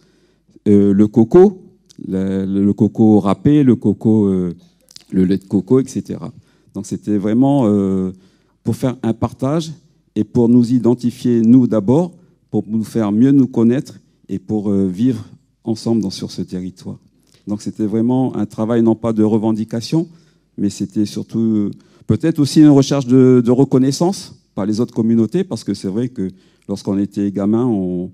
le coco, le coco râpé, le lait de coco, etc. Donc c'était vraiment pour faire un partage et pour nous identifier, nous d'abord, pour nous faire mieux nous connaître et pour vivre ensemble sur ce territoire. Donc c'était vraiment un travail non pas de revendication, mais c'était surtout peut-être aussi une recherche de reconnaissance par les autres communautés, parce que c'est vrai que lorsqu'on était gamin,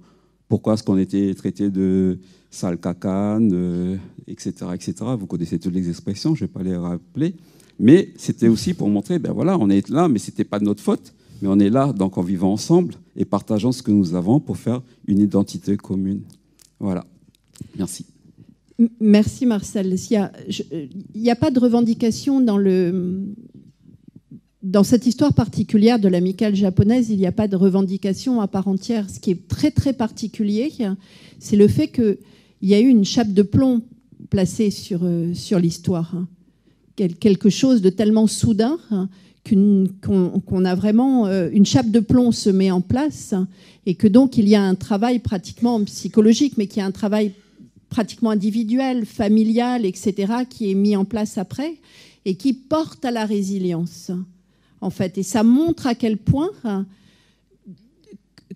pourquoi est-ce qu'on était traité de sale cacane, etc., etc. Vous connaissez toutes les expressions, je ne vais pas les rappeler. Mais c'était aussi pour montrer, ben voilà, on est là, mais ce n'était pas de notre faute. Mais on est là, donc en vivant ensemble et partageant ce que nous avons pour faire une identité commune. Voilà. Merci. Merci Marcel. Il n'y a pas de revendication dans cette histoire particulière de l'amicale japonaise, il n'y a pas de revendication à part entière. Ce qui est très très particulier, c'est le fait qu'il y a eu une chape de plomb placée sur l'histoire. Quelque chose de tellement soudain qu'on a vraiment une chape de plomb se met en place et que donc il y a un travail pratiquement psychologique, mais qui est un travail pratiquement individuel, familial, etc., qui est mis en place après et qui porte à la résilience, en fait. Et ça montre à quel point,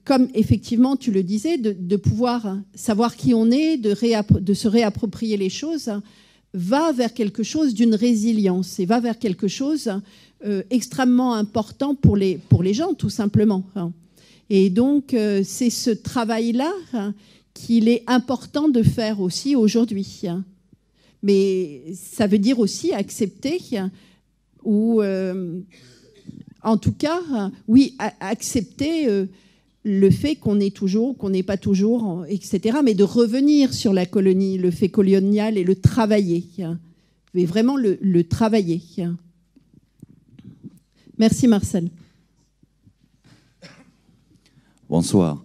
comme effectivement tu le disais, de pouvoir savoir qui on est, de se réapproprier les choses, va vers quelque chose d'une résilience et va vers quelque chose extrêmement important pour les gens, tout simplement. Et donc, c'est ce travail-là qu'il est important de faire aussi aujourd'hui. Mais ça veut dire aussi accepter, ou en tout cas, oui, accepter le fait qu'on n'est pas toujours, etc., mais de revenir sur la colonie, le fait colonial et le travailler. Mais vraiment le travailler. Merci Marcel. Bonsoir.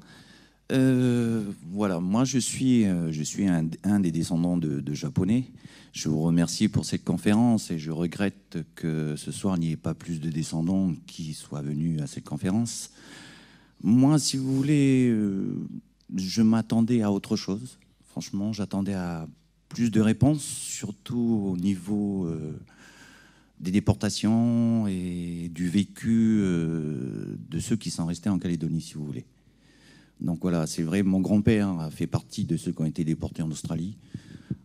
Voilà, moi je suis un des descendants de Japonais. Je vous remercie pour cette conférence et je regrette que ce soir il n'y ait pas plus de descendants qui soient venus à cette conférence. Moi, si vous voulez, je m'attendais à autre chose. Franchement, j'attendais à plus de réponses, surtout au niveau des déportations et du vécu de ceux qui sont restés en Calédonie, si vous voulez. Donc voilà, c'est vrai, mon grand-père a fait partie de ceux qui ont été déportés en Australie,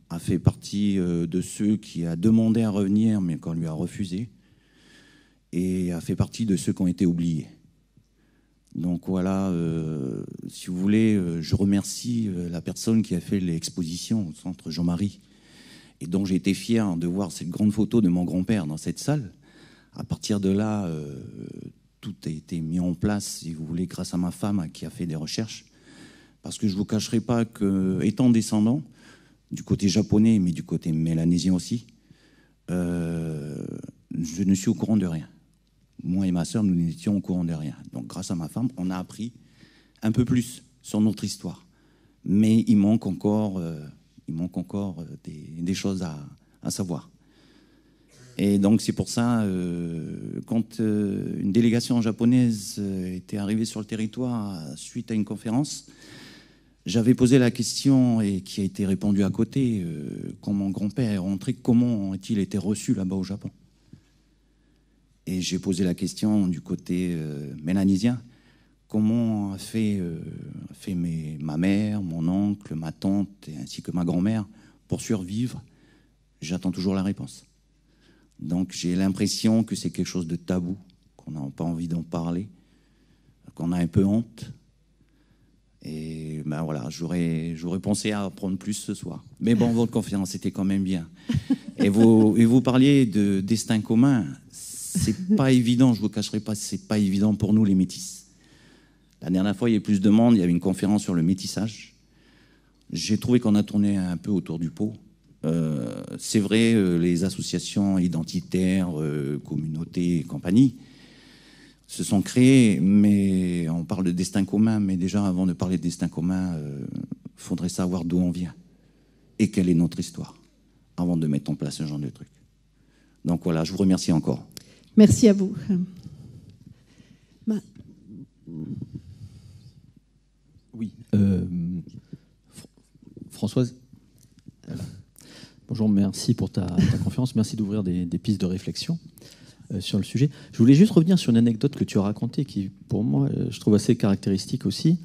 a fait partie de ceux qui a demandé à revenir, mais qu'on lui a refusé, et a fait partie de ceux qui ont été oubliés. Donc voilà, si vous voulez, je remercie la personne qui a fait l'exposition au centre Jean-Marie, et dont j'ai été fier de voir cette grande photo de mon grand-père dans cette salle. À partir de là, tout a été mis en place, si vous voulez, grâce à ma femme qui a fait des recherches. Parce que je ne vous cacherai pas que, étant descendant, du côté japonais, mais du côté mélanésien aussi, je ne suis au courant de rien. Moi et ma sœur, nous n'étions au courant de rien. Donc, grâce à ma femme, on a appris un peu plus sur notre histoire. Mais il manque encore des choses à savoir. Et donc, c'est pour ça, quand une délégation japonaise était arrivée sur le territoire suite à une conférence, j'avais posé la question, et qui a été répondue à côté, quand mon grand-père est rentré, comment a-t-il été reçu là-bas au Japon? Et j'ai posé la question du côté mélanésien, comment a fait ma mère, mon oncle, ma tante, ainsi que ma grand-mère pour survivre? J'attends toujours la réponse. Donc j'ai l'impression que c'est quelque chose de tabou, qu'on n'a pas envie d'en parler, qu'on a un peu honte. Et ben voilà, j'aurais pensé à apprendre plus ce soir. Mais bon, votre conférence était quand même bien. Et vous parliez de destin commun. C'est pas évident, je vous cacherai pas, c'est pas évident pour nous les métis. La dernière fois, il y avait plus de monde, il y avait une conférence sur le métissage. J'ai trouvé qu'on a tourné un peu autour du pot. C'est vrai, les associations identitaires, communautés et compagnie se sont créées, mais on parle de destin commun, mais déjà avant de parler de destin commun, faudrait savoir d'où on vient et quelle est notre histoire avant de mettre en place ce genre de truc. Donc voilà, je vous remercie encore. Merci à vous. Oui. Françoise. Bonjour, merci pour ta conférence. Merci d'ouvrir des pistes de réflexion sur le sujet. Je voulais juste revenir sur une anecdote que tu as racontée qui, pour moi, je trouve assez caractéristique aussi.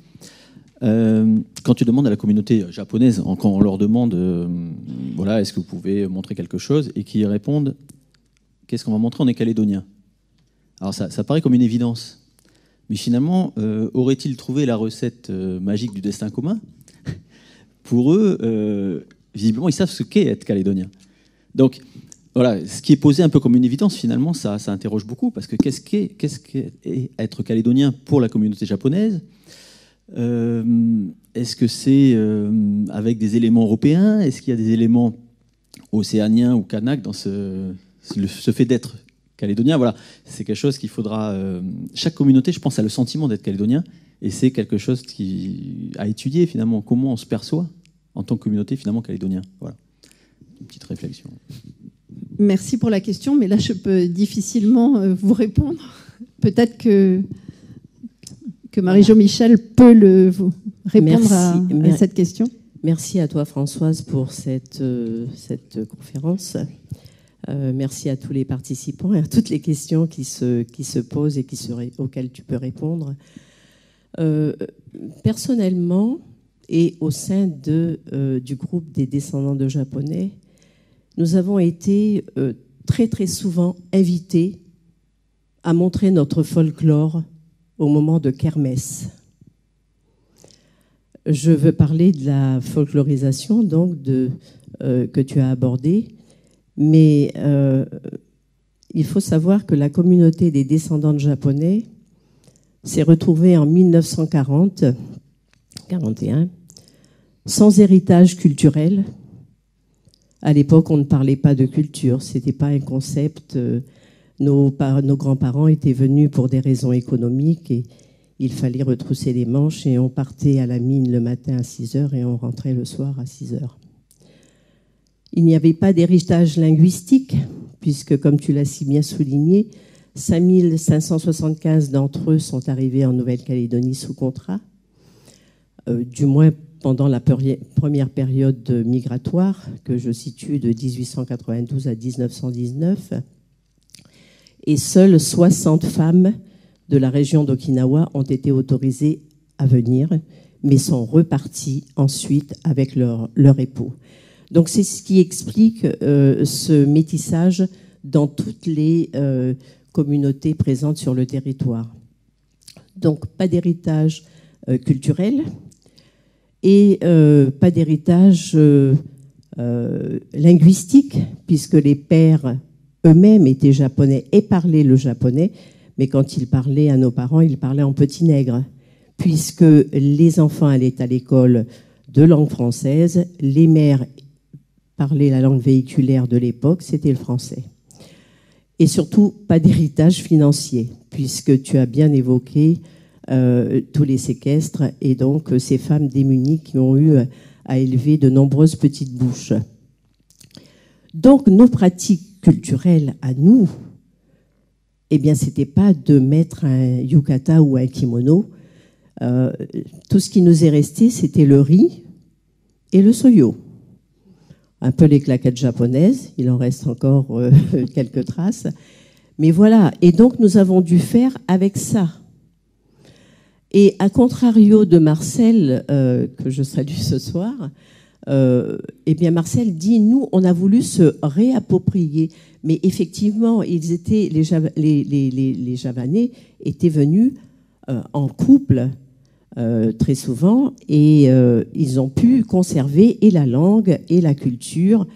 Quand tu demandes à la communauté japonaise, quand on leur demande voilà, est-ce que vous pouvez montrer quelque chose, et qu'ils répondent qu'est-ce qu'on va montrer, on est calédonien. Alors ça paraît comme une évidence, Mais finalement, aurait-il trouvé la recette magique du destin commun? Pour eux, visiblement, ils savent ce qu'est être calédonien. Donc, voilà, ce qui est posé un peu comme une évidence, finalement, ça interroge beaucoup, parce que qu'est-ce qu'est être calédonien pour la communauté japonaise? Est-ce que c'est avec des éléments européens? Est-ce qu'il y a des éléments océaniens ou kanak dans ce fait d'être calédonien? Voilà, c'est quelque chose qu'il faudra... chaque communauté, je pense, a le sentiment d'être calédonien, et c'est quelque chose à étudier, finalement, comment on se perçoit en tant que communauté, finalement, calédonien. Voilà, une petite réflexion. Merci pour la question, mais là, je peux difficilement vous répondre. Peut-être que Marie-Jo Michel peut vous répondre à cette question. Merci à toi, Françoise, pour cette conférence. Merci à tous les participants et à toutes les questions qui se posent et auxquelles tu peux répondre. Personnellement, et au sein du groupe des descendants de Japonais, nous avons été très très souvent invités à montrer notre folklore au moment de kermesse. Je veux parler de la folklorisation donc que tu as abordée, mais il faut savoir que la communauté des descendants de Japonais s'est retrouvée en 1940-41 sans héritage culturel. À l'époque, on ne parlait pas de culture, ce n'était pas un concept. Nos grands-parents étaient venus pour des raisons économiques et il fallait retrousser les manches et on partait à la mine le matin à 6h et on rentrait le soir à 6h. Il n'y avait pas d'héritage linguistique puisque, comme tu l'as si bien souligné, 5575 d'entre eux sont arrivés en Nouvelle-Calédonie sous contrat, du moins pendant la première période migratoire que je situe de 1892 à 1919. Et seules 60 femmes de la région d'Okinawa ont été autorisées à venir, mais sont reparties ensuite avec leur époux. Donc c'est ce qui explique ce métissage dans toutes les communautés présentes sur le territoire. Donc pas d'héritage culturel et pas d'héritage linguistique, puisque les pères eux-mêmes étaient japonais et parlaient le japonais, mais quand ils parlaient à nos parents, ils parlaient en petit nègre, puisque les enfants allaient à l'école de langue française, les mères parlaient la langue véhiculaire de l'époque, c'était le français. Et surtout, pas d'héritage financier, puisque tu as bien évoqué tous les séquestres et donc ces femmes démunies qui ont eu à élever de nombreuses petites bouches. Donc nos pratiques culturelles à nous, eh bien, c'était pas de mettre un yukata ou un kimono. Tout ce qui nous est resté, c'était le riz et le soyo. Un peu les claquettes japonaises, il en reste encore quelques traces. Mais voilà, et donc nous avons dû faire avec ça. Et à contrario de Marcel, que je salue ce soir, eh bien Marcel dit, nous, on a voulu se réapproprier. Mais effectivement, les Javanais étaient venus en couple très souvent et ils ont pu conserver et la langue et la culture,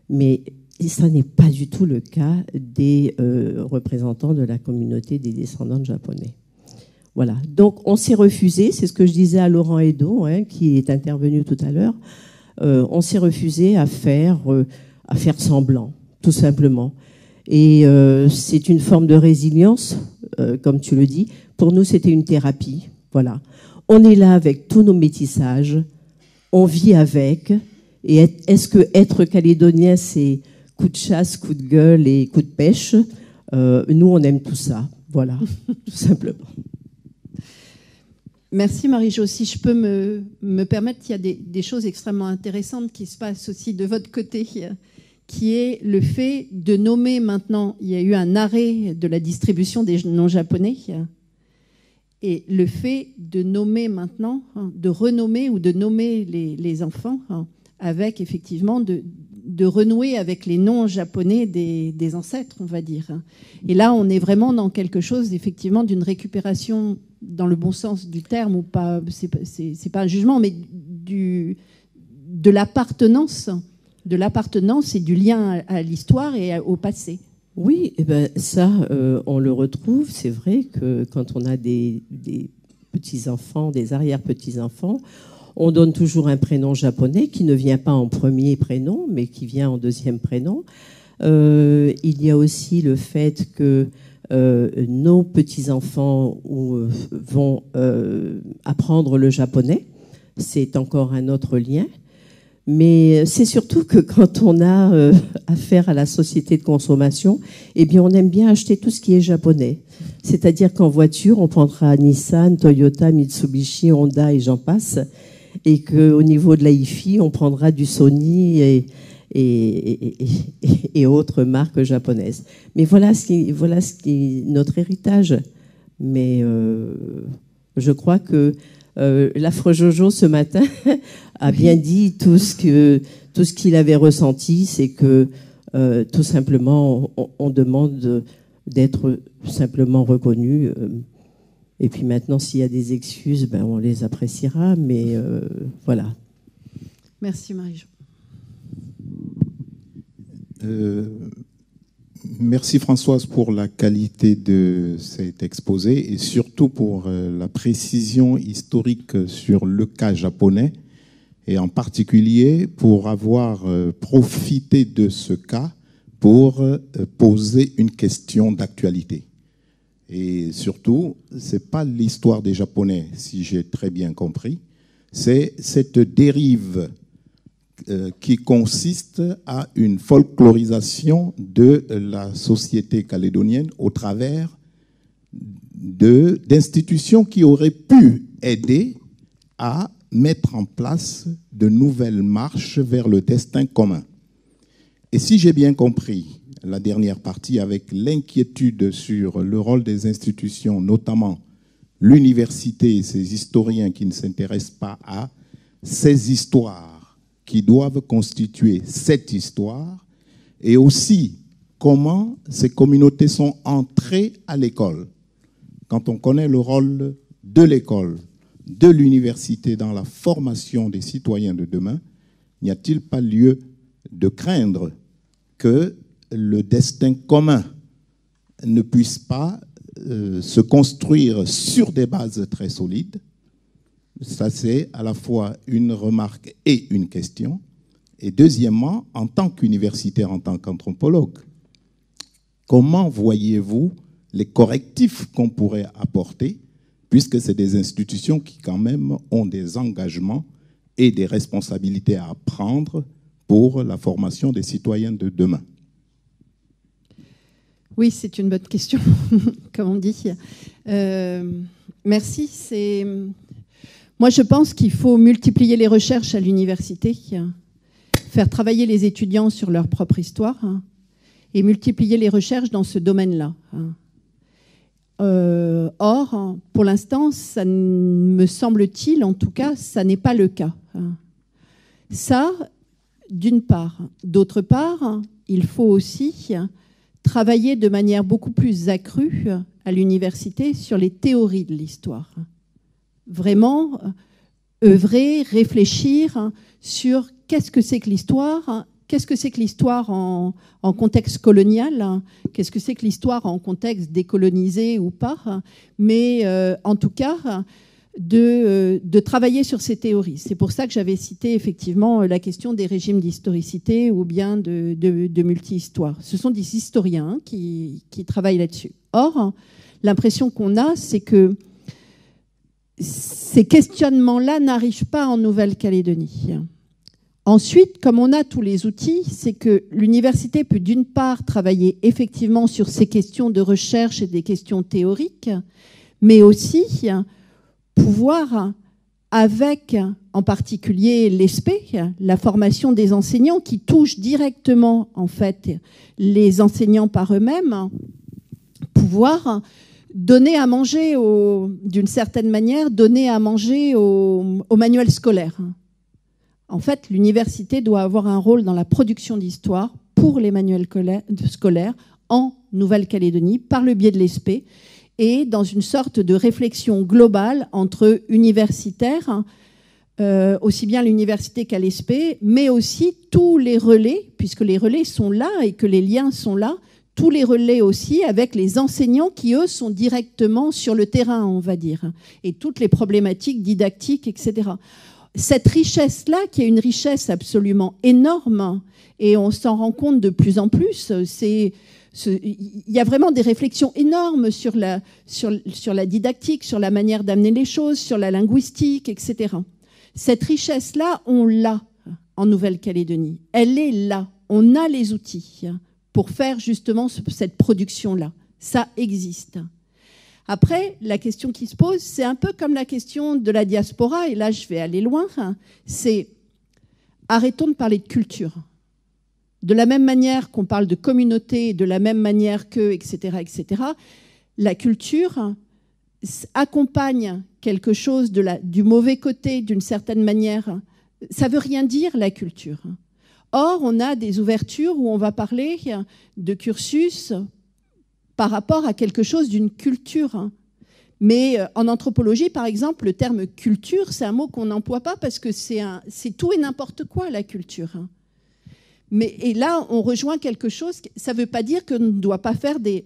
mais ça n'est pas du tout le cas des représentants de la communauté des descendants de Japonais. Voilà. Donc on s'est refusé, c'est ce que je disais à Laurent Edo, qui est intervenu tout à l'heure, on s'est refusé à faire semblant, tout simplement. Et c'est une forme de résilience, comme tu le dis. Pour nous, c'était une thérapie. Voilà. On est là avec tous nos métissages, on vit avec. Et est-ce que être calédonien, c'est coup de chasse, coup de gueule et coup de pêche? Nous, on aime tout ça. Voilà, tout simplement. Merci Marie-Jo. Si je peux me permettre, il y a des choses extrêmement intéressantes qui se passent aussi de votre côté, qui est le fait de nommer maintenant, il y a eu un arrêt de la distribution des noms japonais, et le fait de nommer maintenant, de renommer ou de nommer les enfants avec effectivement de renouer avec les noms japonais des ancêtres, on va dire. Et là, on est vraiment dans quelque chose, effectivement, d'une récupération dans le bon sens du terme, ou pas, c'est pas un jugement, mais de l'appartenance et du lien à l'histoire et au passé. Oui, eh ben ça, on le retrouve. C'est vrai que quand on a des petits-enfants, des arrière-petits-enfants, on donne toujours un prénom japonais qui ne vient pas en premier prénom, mais qui vient en deuxième prénom. Il y a aussi le fait que nos petits-enfants vont apprendre le japonais. C'est encore un autre lien. Mais c'est surtout que quand on a affaire à la société de consommation, eh bien, on aime bien acheter tout ce qui est japonais. C'est-à-dire qu'en voiture, on prendra Nissan, Toyota, Mitsubishi, Honda et j'en passe. Et qu'au niveau de la hi-fi, on prendra du Sony et autres marques japonaises. Mais voilà ce qui est notre héritage. Mais je crois que l'affreux Jojo, ce matin, a bien dit tout ce qu'il avait ressenti, c'est que tout simplement, on demande d'être simplement reconnu. Et puis maintenant, s'il y a des excuses, ben, on les appréciera, mais voilà. Merci Marie-Jo. Merci Françoise pour la qualité de cet exposé et surtout pour la précision historique sur le cas japonais et en particulier pour avoir profité de ce cas pour poser une question d'actualité. Et surtout, ce n'est pas l'histoire des Japonais, si j'ai très bien compris, c'est cette dérive qui consiste à une folklorisation de la société calédonienne au travers d'institutions qui auraient pu aider à mettre en place de nouvelles marches vers le destin commun. Et si j'ai bien compris la dernière partie avec l'inquiétude sur le rôle des institutions, notamment l'université et ses historiens qui ne s'intéressent pas à ces histoires qui doivent constituer cette histoire, et aussi comment ces communautés sont entrées à l'école. Quand on connaît le rôle de l'école, de l'université dans la formation des citoyens de demain, n'y a-t-il pas lieu de craindre que le destin commun ne puisse pas se construire sur des bases très solides? Ça, c'est à la fois une remarque et une question. Et deuxièmement, en tant qu'universitaire, en tant qu'anthropologue, comment voyez-vous les correctifs qu'on pourrait apporter, puisque c'est des institutions qui, quand même, ont des engagements et des responsabilités à prendre pour la formation des citoyens de demain? Oui, c'est une bonne question, comme on dit. Merci. Moi, je pense qu'il faut multiplier les recherches à l'université, faire travailler les étudiants sur leur propre histoire et multiplier les recherches dans ce domaine-là. Or, pour l'instant, ça me semble-t-il, en tout cas, ça n'est pas le cas. Ça, d'une part. D'autre part, il faut aussi travailler de manière beaucoup plus accrue à l'université sur les théories de l'histoire. Vraiment œuvrer, réfléchir sur qu'est-ce que c'est que l'histoire en contexte colonial, qu'est-ce que c'est que l'histoire en contexte décolonisé ou pas, mais en tout cas de travailler sur ces théories. C'est pour ça que j'avais cité effectivement la question des régimes d'historicité ou bien de multi-histoire. Ce sont des historiens qui travaillent là-dessus. Or, l'impression qu'on a, c'est que ces questionnements-là n'arrivent pas en Nouvelle-Calédonie. Ensuite, comme on a tous les outils, c'est que l'université peut d'une part travailler effectivement sur ces questions de recherche et des questions théoriques, mais aussi pouvoir, avec en particulier l'ESPE, la formation des enseignants qui touche directement en fait les enseignants par eux-mêmes, pouvoir donner à manger, d'une certaine manière, donner à manger au manuel scolaire. En fait, l'université doit avoir un rôle dans la production d'histoire pour les manuels scolaires en Nouvelle-Calédonie par le biais de l'ESPE et dans une sorte de réflexion globale entre universitaires, aussi bien l'université qu'à l'ESPE, mais aussi tous les relais, puisque les relais sont là et que les liens sont là, tous les relais aussi avec les enseignants qui, eux, sont directement sur le terrain, on va dire, et toutes les problématiques didactiques, etc. Cette richesse-là, qui est une richesse absolument énorme, et on s'en rend compte de plus en plus, il y a vraiment des réflexions énormes sur la didactique, sur la manière d'amener les choses, sur la linguistique, etc. Cette richesse-là, on l'a en Nouvelle-Calédonie. Elle est là. On a les outils pour faire justement cette production-là. Ça existe. Après, la question qui se pose, c'est un peu comme la question de la diaspora, et là je vais aller loin, c'est arrêtons de parler de culture. De la même manière qu'on parle de communauté, de la même manière que, etc., etc., la culture accompagne quelque chose du mauvais côté d'une certaine manière. Ça ne veut rien dire, la culture. Or, on a des ouvertures où on va parler de cursus par rapport à quelque chose d'une culture. Mais en anthropologie, par exemple, le terme culture, c'est un mot qu'on n'emploie pas parce que c'est tout et n'importe quoi, la culture. Et là, on rejoint quelque chose. Ça ne veut pas dire qu'on ne doit pas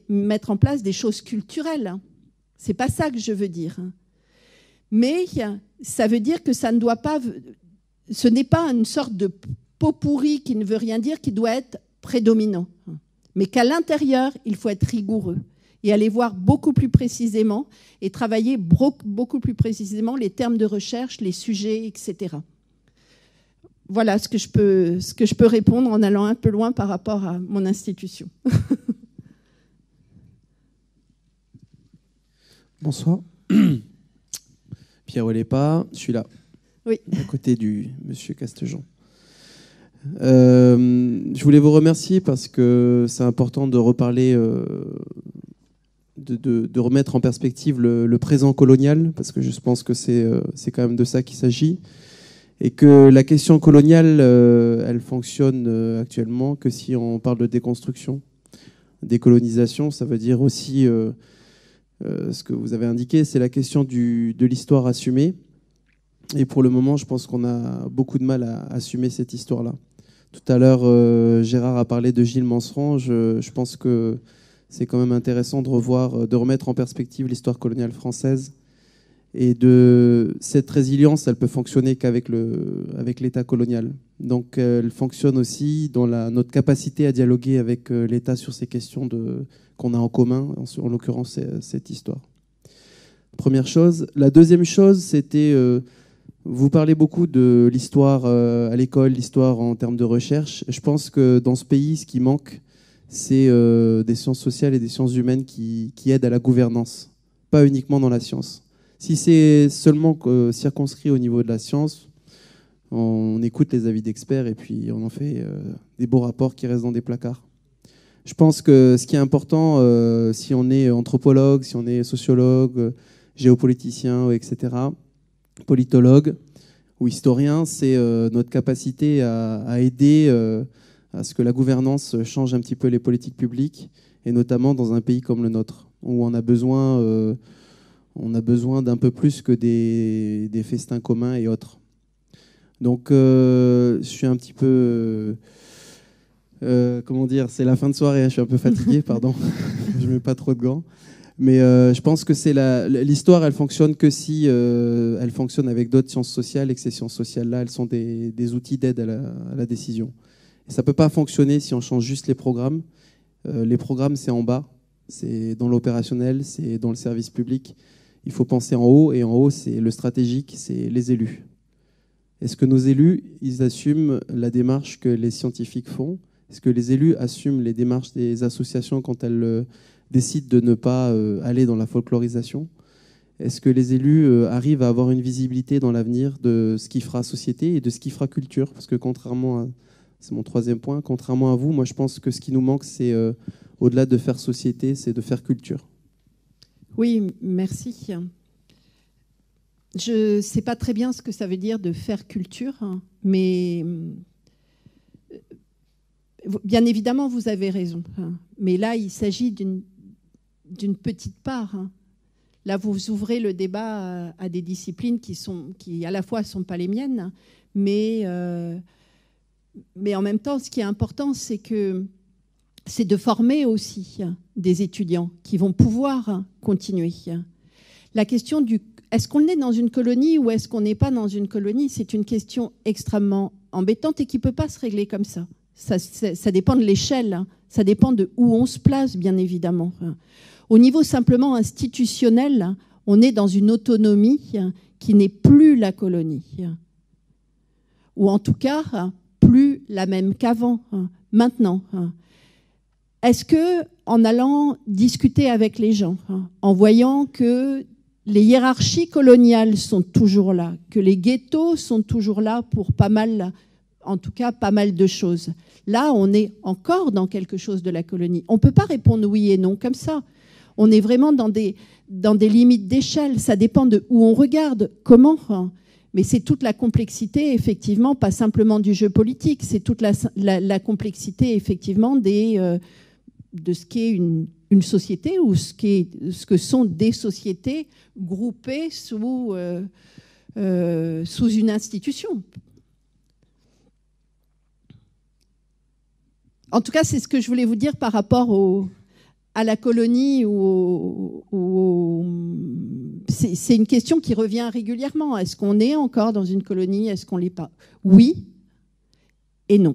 mettre en place des choses culturelles. Ce n'est pas ça que je veux dire. Mais ça veut dire que ça ne doit pas... Ce n'est pas une sorte de pot pourri qui ne veut rien dire, qui doit être prédominant. Mais qu'à l'intérieur, il faut être rigoureux et aller voir beaucoup plus précisément et travailler beaucoup plus précisément les termes de recherche, les sujets, etc. Voilà ce que je peux répondre en allant un peu loin par rapport à mon institution. Bonsoir. Pierre Olépa, je suis là, oui, à côté du monsieur Castejean. Je voulais vous remercier parce que c'est important de reparler, de remettre en perspective le présent colonial, parce que je pense que c'est quand même de ça qu'il s'agit, et que la question coloniale, elle fonctionne actuellement que si on parle de déconstruction. Décolonisation, ça veut dire aussi... ce que vous avez indiqué, c'est la question de l'histoire assumée. Et pour le moment, je pense qu'on a beaucoup de mal à assumer cette histoire-là. Tout à l'heure, Gérard a parlé de Gilles Manseron. Je pense que c'est quand même intéressant de remettre en perspective l'histoire coloniale française. Et cette résilience, elle peut fonctionner qu'avec l'État colonial. Donc, elle fonctionne aussi dans notre capacité à dialoguer avec l'État sur ces questions qu'on a en commun, en l'occurrence cette histoire. Première chose. La deuxième chose, c'était, vous parlez beaucoup de l'histoire à l'école, l'histoire en termes de recherche. Je pense que dans ce pays, ce qui manque, c'est des sciences sociales et des sciences humaines qui aident à la gouvernance, pas uniquement dans la science. Si c'est seulement circonscrit au niveau de la science, on écoute les avis d'experts et puis on en fait des beaux rapports qui restent dans des placards. Je pense que ce qui est important, si on est anthropologue, si on est sociologue, géopoliticien, etc., politologue ou historien, c'est notre capacité à aider à ce que la gouvernance change un petit peu les politiques publiques, et notamment dans un pays comme le nôtre, où on a besoin d'un peu plus que des festins communs et autres. Donc, je suis un petit peu... comment dire, c'est la fin de soirée, je suis un peu fatigué, pardon, je mets pas trop de gants. Mais je pense que l'histoire, elle fonctionne que si elle fonctionne avec d'autres sciences sociales, et que ces sciences sociales-là, elles sont des outils d'aide à la décision. Et ça peut pas fonctionner si on change juste les programmes. Les programmes, c'est en bas, c'est dans l'opérationnel, c'est dans le service public. Il faut penser en haut, et en haut, c'est le stratégique, c'est les élus. Est-ce que nos élus, ils assument la démarche que les scientifiques font ? Est-ce que les élus assument les démarches des associations quand elles décident de ne pas aller dans la folklorisation ? Est-ce que les élus arrivent à avoir une visibilité dans l'avenir de ce qui fera société et de ce qui fera culture ? Parce que c'est mon troisième point, contrairement à vous, moi je pense que ce qui nous manque, c'est au-delà de faire société, c'est de faire culture. Oui, merci. je ne sais pas très bien ce que ça veut dire de faire culture, hein, mais bien évidemment, vous avez raison. Hein, mais là, il s'agit d'une petite part. Hein. Là, vous ouvrez le débat à des disciplines qui à la fois ne sont pas les miennes, mais en même temps, ce qui est important, c'est de former aussi des étudiants qui vont pouvoir continuer. La question du est-ce qu'on est dans une colonie ou est-ce qu'on n'est pas dans une colonie, c'est une question extrêmement embêtante et qui ne peut pas se régler comme ça. Ça dépend de l'échelle, ça dépend de où on se place, bien évidemment. Au niveau simplement institutionnel, on est dans une autonomie qui n'est plus la colonie. Ou en tout cas, plus la même qu'avant. Maintenant, est-ce que, en allant discuter avec les gens, en voyant que les hiérarchies coloniales sont toujours là, que les ghettos sont toujours là pour pas mal, en tout cas pas mal de choses. Là, on est encore dans quelque chose de la colonie. On ne peut pas répondre oui et non comme ça. On est vraiment dans des limites d'échelle. Ça dépend de où on regarde, comment. Mais c'est toute la complexité, effectivement, pas simplement du jeu politique. C'est toute la complexité, effectivement, de ce qu'est une société ou ce que sont des sociétés groupées sous une institution. En tout cas, c'est ce que je voulais vous dire par rapport à la colonie. C'est une question qui revient régulièrement. Est-ce qu'on est encore dans une colonie? Est-ce qu'on ne l'est pas? Oui et non.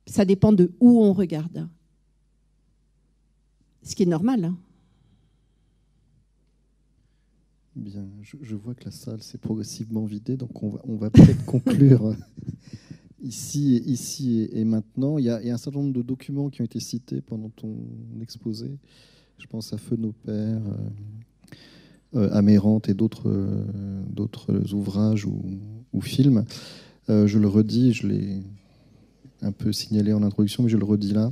Ça dépend de où on regarde. Ce qui est normal. Hein. Bien, je vois que la salle s'est progressivement vidée, donc on va peut-être conclure ici et maintenant. Il y a un certain nombre de documents qui ont été cités pendant ton exposé. Je pense à Feu nos pères, Amérante et d'autres ouvrages ou films. Je le redis, je l'ai un peu signalé en introduction, mais je le redis là.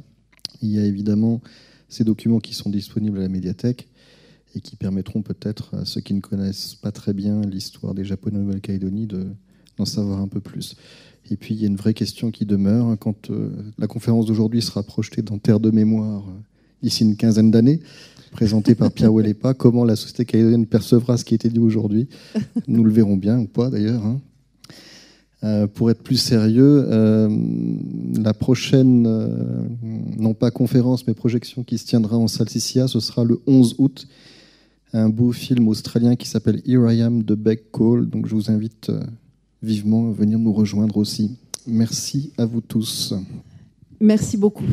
Il y a évidemment ces documents qui sont disponibles à la médiathèque et qui permettront peut-être à ceux qui ne connaissent pas très bien l'histoire des Japonais en Nouvelle-Calédonie d'en savoir un peu plus. Et puis, il y a une vraie question qui demeure. Quand la conférence d'aujourd'hui sera projetée dans Terre de mémoire d'ici une quinzaine d'années, présentée par Pierre Ouellepa, comment la société calédonienne percevra ce qui a été dit aujourd'hui. Nous le verrons bien, ou pas d'ailleurs. Hein. Pour être plus sérieux, la prochaine, non pas conférence, mais projection qui se tiendra en salle Sissia, ce sera le 11 août. Un beau film australien qui s'appelle Here I Am de Beck Cole. Donc je vous invite vivement à venir nous rejoindre aussi. Merci à vous tous. Merci beaucoup.